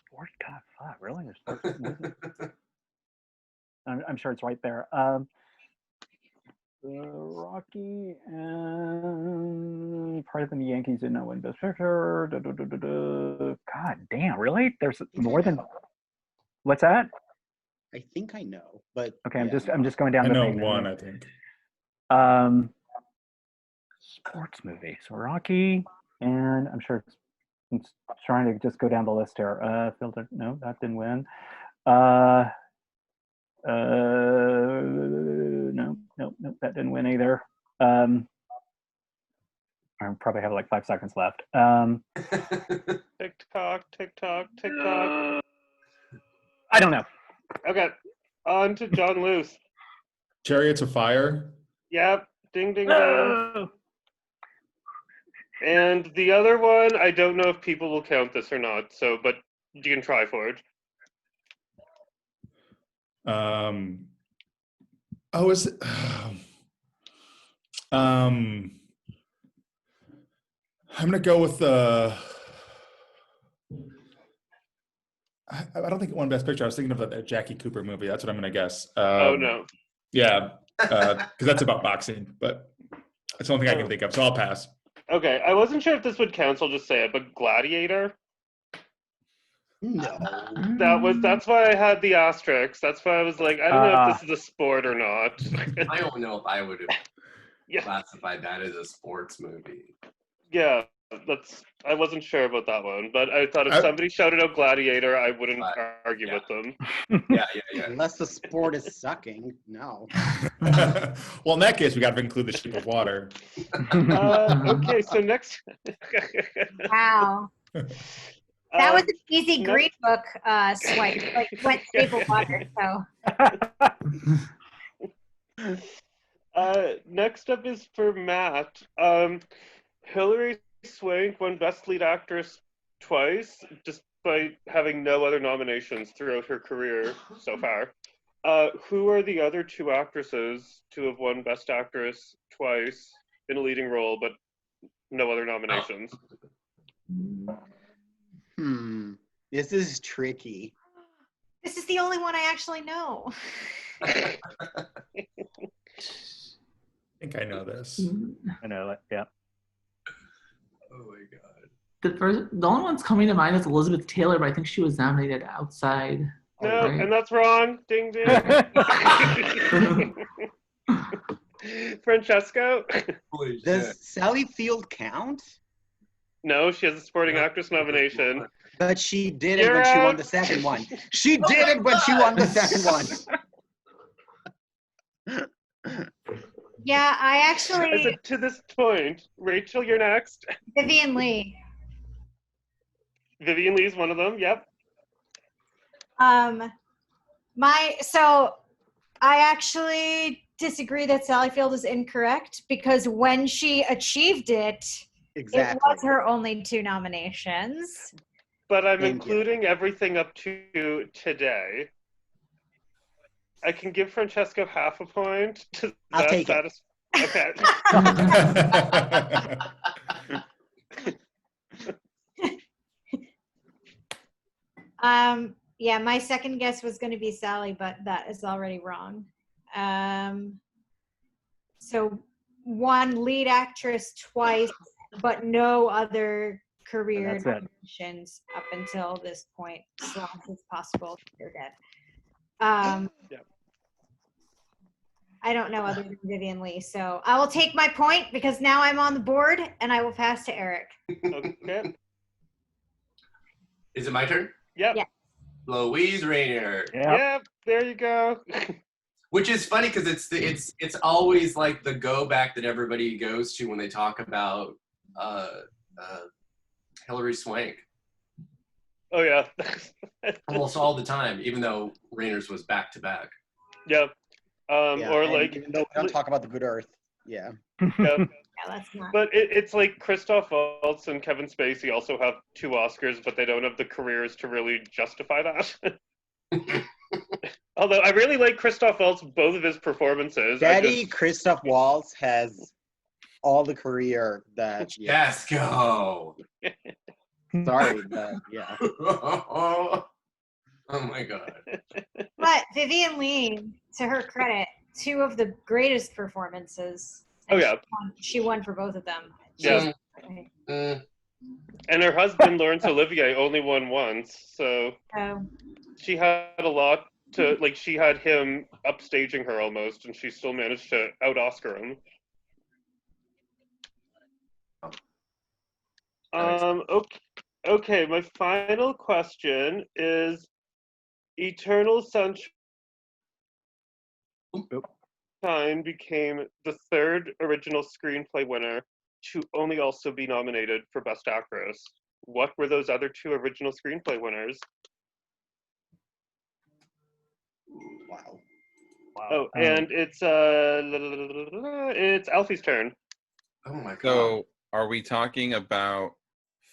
Sport, God, fuck, really? There's sports movies? I'm sure it's right there. Rocky and part of the Yankees did not win Best Picture. God damn, really? There's more than. What's that? I think I know, but Okay, yeah. I'm just going down I the know thing. one, I think. Sports movie. So Rocky, and I'm sure it's trying to just go down the list here. Filter, no, that didn't win. No, that didn't win either. I probably have like 5 seconds left. Tick tock, tick tock, tick tock. I don't know. Okay, on to John Luce. Chariots of Fire. Yep, ding, ding, ding. And the other one, I don't know if people will count this or not. So, but you can try for it. Oh, is it? I'm gonna go with I don't think it won Best Picture. I was thinking of a Jackie Cooper movie. That's what I'm gonna guess. Oh no. Yeah, because that's about boxing, but that's the only thing I can think of. So I'll pass. Okay, I wasn't sure if this would count, so I'll just say it, but Gladiator? No. That's why I had the asterisk. That's why I was like, I don't know if this is a sport or not. I don't know if I would have Yeah. classified that as a sports movie. Yeah, I wasn't sure about that one, but I thought if somebody shouted out Gladiator, I wouldn't argue with them. Yeah. Unless the sport is sucking, no. Well, in that case, we got to include The Shape of Water. Okay, so next. Wow. That was an easy Green Book swipe. Like went Shape of Water. So. Next up is for Matt. Hilary Swank won Best Lead Actress twice, despite having no other nominations throughout her career so far. Who are the other two actresses to have won Best Actress twice in a leading role, but no other nominations? This is tricky. This is the only one I actually know. I think I know this. I know it. Yeah. Oh my god. The only one's coming to mind is Elizabeth Taylor, but I think she was nominated outside. No, right? and that's wrong. Ding ding. Francesco? Does Sally Field count? No, she has a supporting actress nomination. But she did it when she won the second one. She did it when she won the second one. Yeah, I actually. To this point, Rachel, you're next. Vivian Lee. Vivian Lee's one of them. Yep. So I actually disagree that Sally Field is incorrect because when she achieved it, Exactly. it was her only 2 nominations. But I'm including everything up to today. I can give Francesco half a point. I'll take it. Okay. Yeah, my second guess was going to be Sally, but that is already wrong. So one lead actress twice, but no other career nominations up until this point, as long as it's possible they're dead. I don't know other than Vivian Lee, so I will take my point because now I'm on the board, and I will pass to Erik. Okay. Is it my turn? Yep. Yeah. Louise Rainer. Yep. There you go. Which is funny because it's always like the go back that everybody goes to when they talk about Hilary Swank. Oh yeah. Almost all the time, even though Rainer's was back to back. Yep. Or like, even though we don't talk about the Good Earth. Yeah. Yep. Yeah, that's not. But it's like Christoph Waltz and Kevin Spacey also have 2 Oscars, but they don't have the careers to really justify that. Although I really like Christoph Waltz, both of his performances. Daddy Christoph Waltz has all the career that. Cesco. Sorry, but yeah. Oh my god. But Vivian Lee, to her credit, 2 of the greatest performances. Oh yeah. She won for both of them. Yeah. And her husband, Laurence Olivier, only won once, so she had a lot to, like, she had him upstaging her almost, and she still managed to out-Oscar him. Okay, my final question is Eternal Sunshine became the 3rd original screenplay winner to only also be nominated for Best Actress. What were those other 2 original screenplay winners? Wow. Oh, and it's Alfie's turn. Oh my god. So are we talking about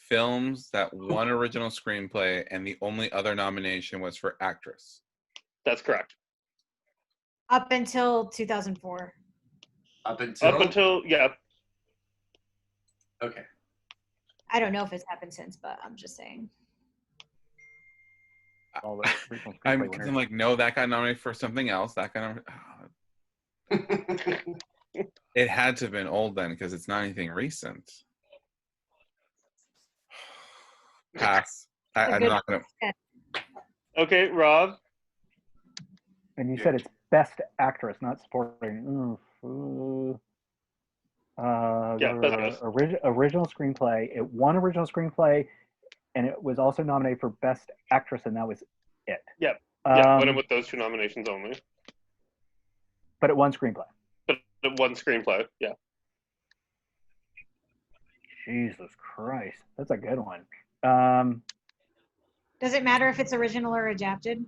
films that won original screenplay and the only other nomination was for actress? That's correct. Up until 2004. Up until yeah. Okay. I don't know if it's happened since, but I'm just saying. All the original I'm, screenplay 'cause winners. I'm like, no, that got nominated for something else. That got it had to have been old then because it's not anything recent. Pass. I'm not gonna. Okay, Rob. And you said it's best actress, not supporting. Yeah, best actress. Original screenplay. It won original screenplay, and it was also nominated for best actress, and that was it. Yeah, yeah, won it with those 2 nominations only. But it won screenplay. But it won screenplay. Yeah. Jesus Christ, that's a good one. Does it matter if it's original or adapted?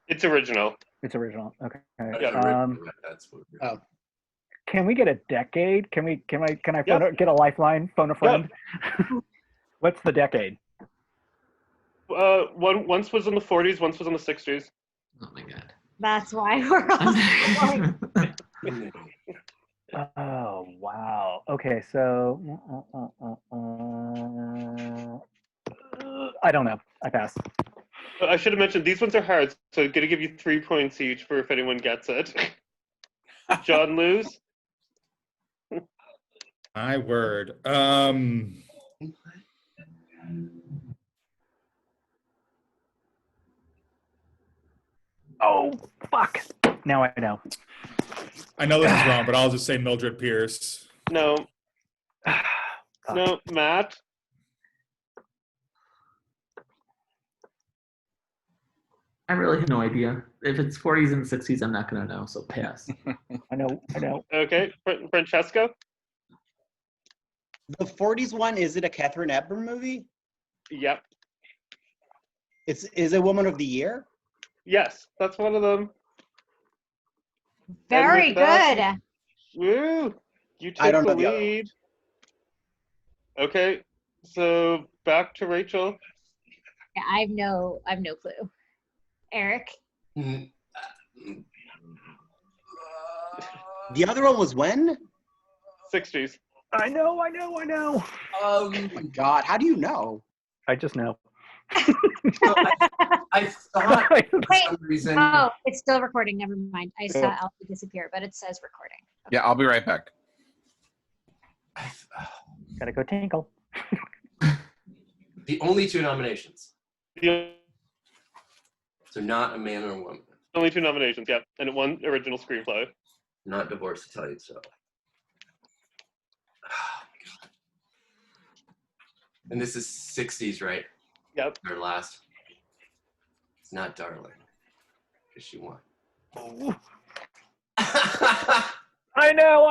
It's original. It's original. Okay. Yeah. That's what Can we get a decade? Can I Yep. get a lifeline? Phone a friend. What's the decade? Once was in the 40s, once was in the 60s. Oh my god. That's why we're all Oh wow. Okay, so I don't know. I pass. I should have mentioned these ones are hard, so I'm gonna give you 3 points each for if anyone gets it. John lose. My word. Oh fuck. Now I know. I know this is wrong, but I'll just say Mildred Pierce. No. No, Matt. I really have no idea. If it's 40s and 60s, I'm not gonna know, so pass. I know. Okay, Francesco. The 40s one, is it a Catherine Hepburn movie? Yep. Is it Woman of the Year? Yes, that's one of them. very good. Woo! You I take don't the know the other lead. Okay, so back to Rachel. Yeah, I have no clue. Erik. The other one was when? 60s. I know. Oh my God, how do you know? I just know. I thought for some reason. Oh, it's still recording. Never mind. I saw Alfie disappear, but it says recording. Yeah, I'll be right back. Gotta go tinkle. The only 2 nominations. The So not a man or a woman. only 2 nominations, yeah, and it won original screenplay. Not Divorced to Tell You So. And this is 60s, right? Yep. Their last. It's not Darling. Because she won. I know.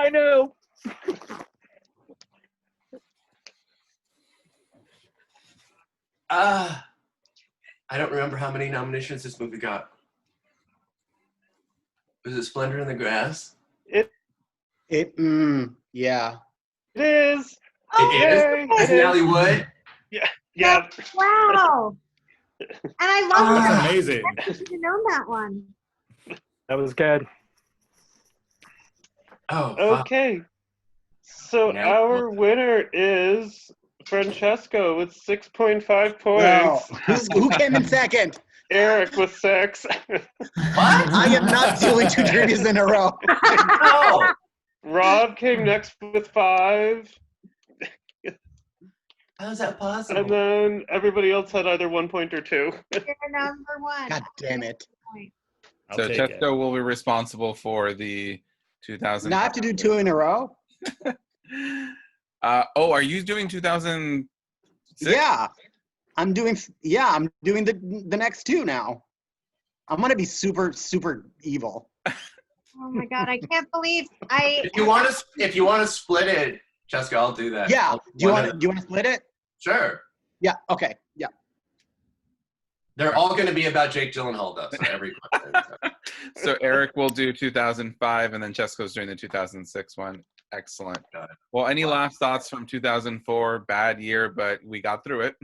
I don't remember how many nominations this movie got. Was it Splendor in the Grass? Yeah. It is. It is. It is? Isn't Ally Wood? Yeah. Wow. And I love That's that. amazing. I should have known that one. That was good. Oh, fuck. Okay. So Now- our winner is Francesco with 6.5 Wow. points. Who came in second? Erik with 6. What? I am not doing 2 trivias in a row. No! Rob came next with 5. How is that possible? And then everybody else had either 1 point or 2. You're number 1. God damn it. I'll So take it. Cesco will be responsible for the 2000. Now I have to do 2 in a row? Are you doing 2006? Yeah. I'm doing the next 2 now. I'm gonna be super, super evil. Oh my God, I can't believe I. If you want to split it, Jessica, I'll do that. Yeah. I'll- Do you want to split it? Sure. Yeah. Okay. Yeah. They're all going to be about Jake Gyllenhaal, though. So every question. So Erik will do 2005, and then Cesco's doing the 2006 one. Excellent. Got it. Well, any last thoughts from 2004? Bad year, but we got through it.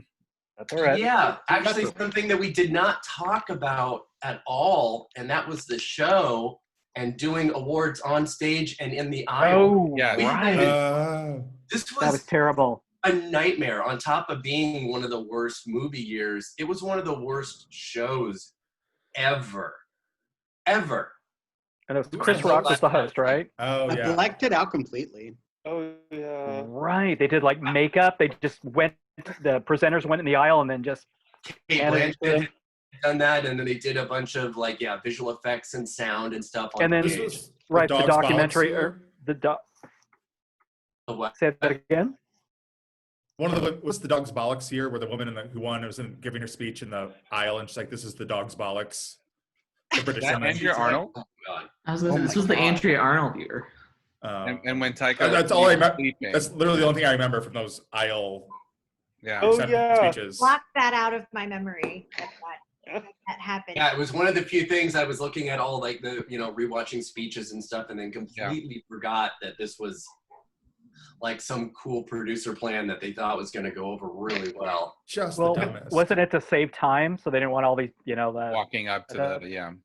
That's all right. Yeah, actually, something that we did not talk about at all, and that was the show. and doing awards on stage and in the aisle. Oh, Yeah. right. This That was terrible. a nightmare. On top of being one of the worst movie years, it was one of the worst shows ever. Ever. And it was Chris Rock was the host, right? Oh I yeah. blacked it out completely. Oh yeah. Right. They did like makeup. They just went. The presenters went in the aisle and then just. Kate Animated. Blanchett had done that, and then they did a bunch of like visual effects and sound and stuff on And then- This stage. was Right. The Dog's documentary Bollocks or year? the The what? Say that again. One of the was the Dog's Bollocks year where the woman who won was giving her speech in the aisle and she's like, "This is the Dog's Bollocks." The British That woman. Andrea Arnold? Oh my God. I was gonna say, Oh this my was the God. Andrea Arnold year. And when Taika. That's all I was remember. sleeping. That's literally the only thing I remember from those aisle Yeah. Oh, acceptance yeah. speeches. Block that out of my memory. That happened. Yeah, it was one of the few things I was looking at all like the rewatching speeches and stuff, and then completely forgot that this was like some cool producer plan that they thought was going to go over really well. Just Well, the dumbest. wasn't it to save time? So they didn't want all these, the Walking up to the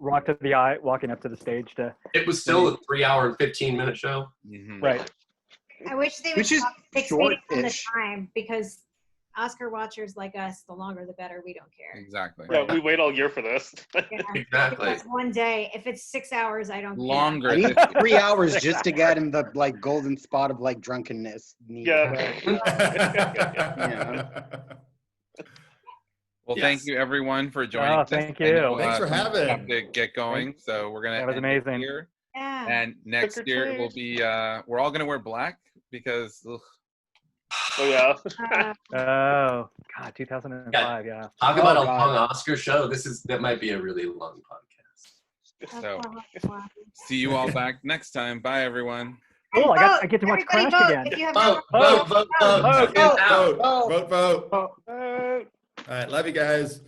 walking up to the stage to. It was still a 3-hour and 15-minute show. Mhm. Right. I wish they would Which is stop fixating on the short-ish. time because Oscar watchers like us, the longer the better. We don't care. Exactly. Yeah, we wait all year for this. Yeah. Exactly. Because one day, if it's 6 hours, I don't Longer. I this need 3 hours just to get in the like golden spot of like drunkenness. Yeah. Well, Yes. thank you everyone for joining Oh, us. thank I you. know, Thanks for we having. have to get going, so we're gonna. That was end it amazing. here. Yeah. And next Trick or year treat. will be. We're all gonna wear black because. Ugh. Oh yeah. Oh God, 2005. Yeah. Talk about Oh, a God. long Oscar show. That might be a really long podcast. So see you all back next time. Bye everyone. Cool. I get to watch Everybody Crash vote again. if you have Vote, not vote, vote, vote. vote, Get out. Vote, vote, vote. Uh, All right, love you guys.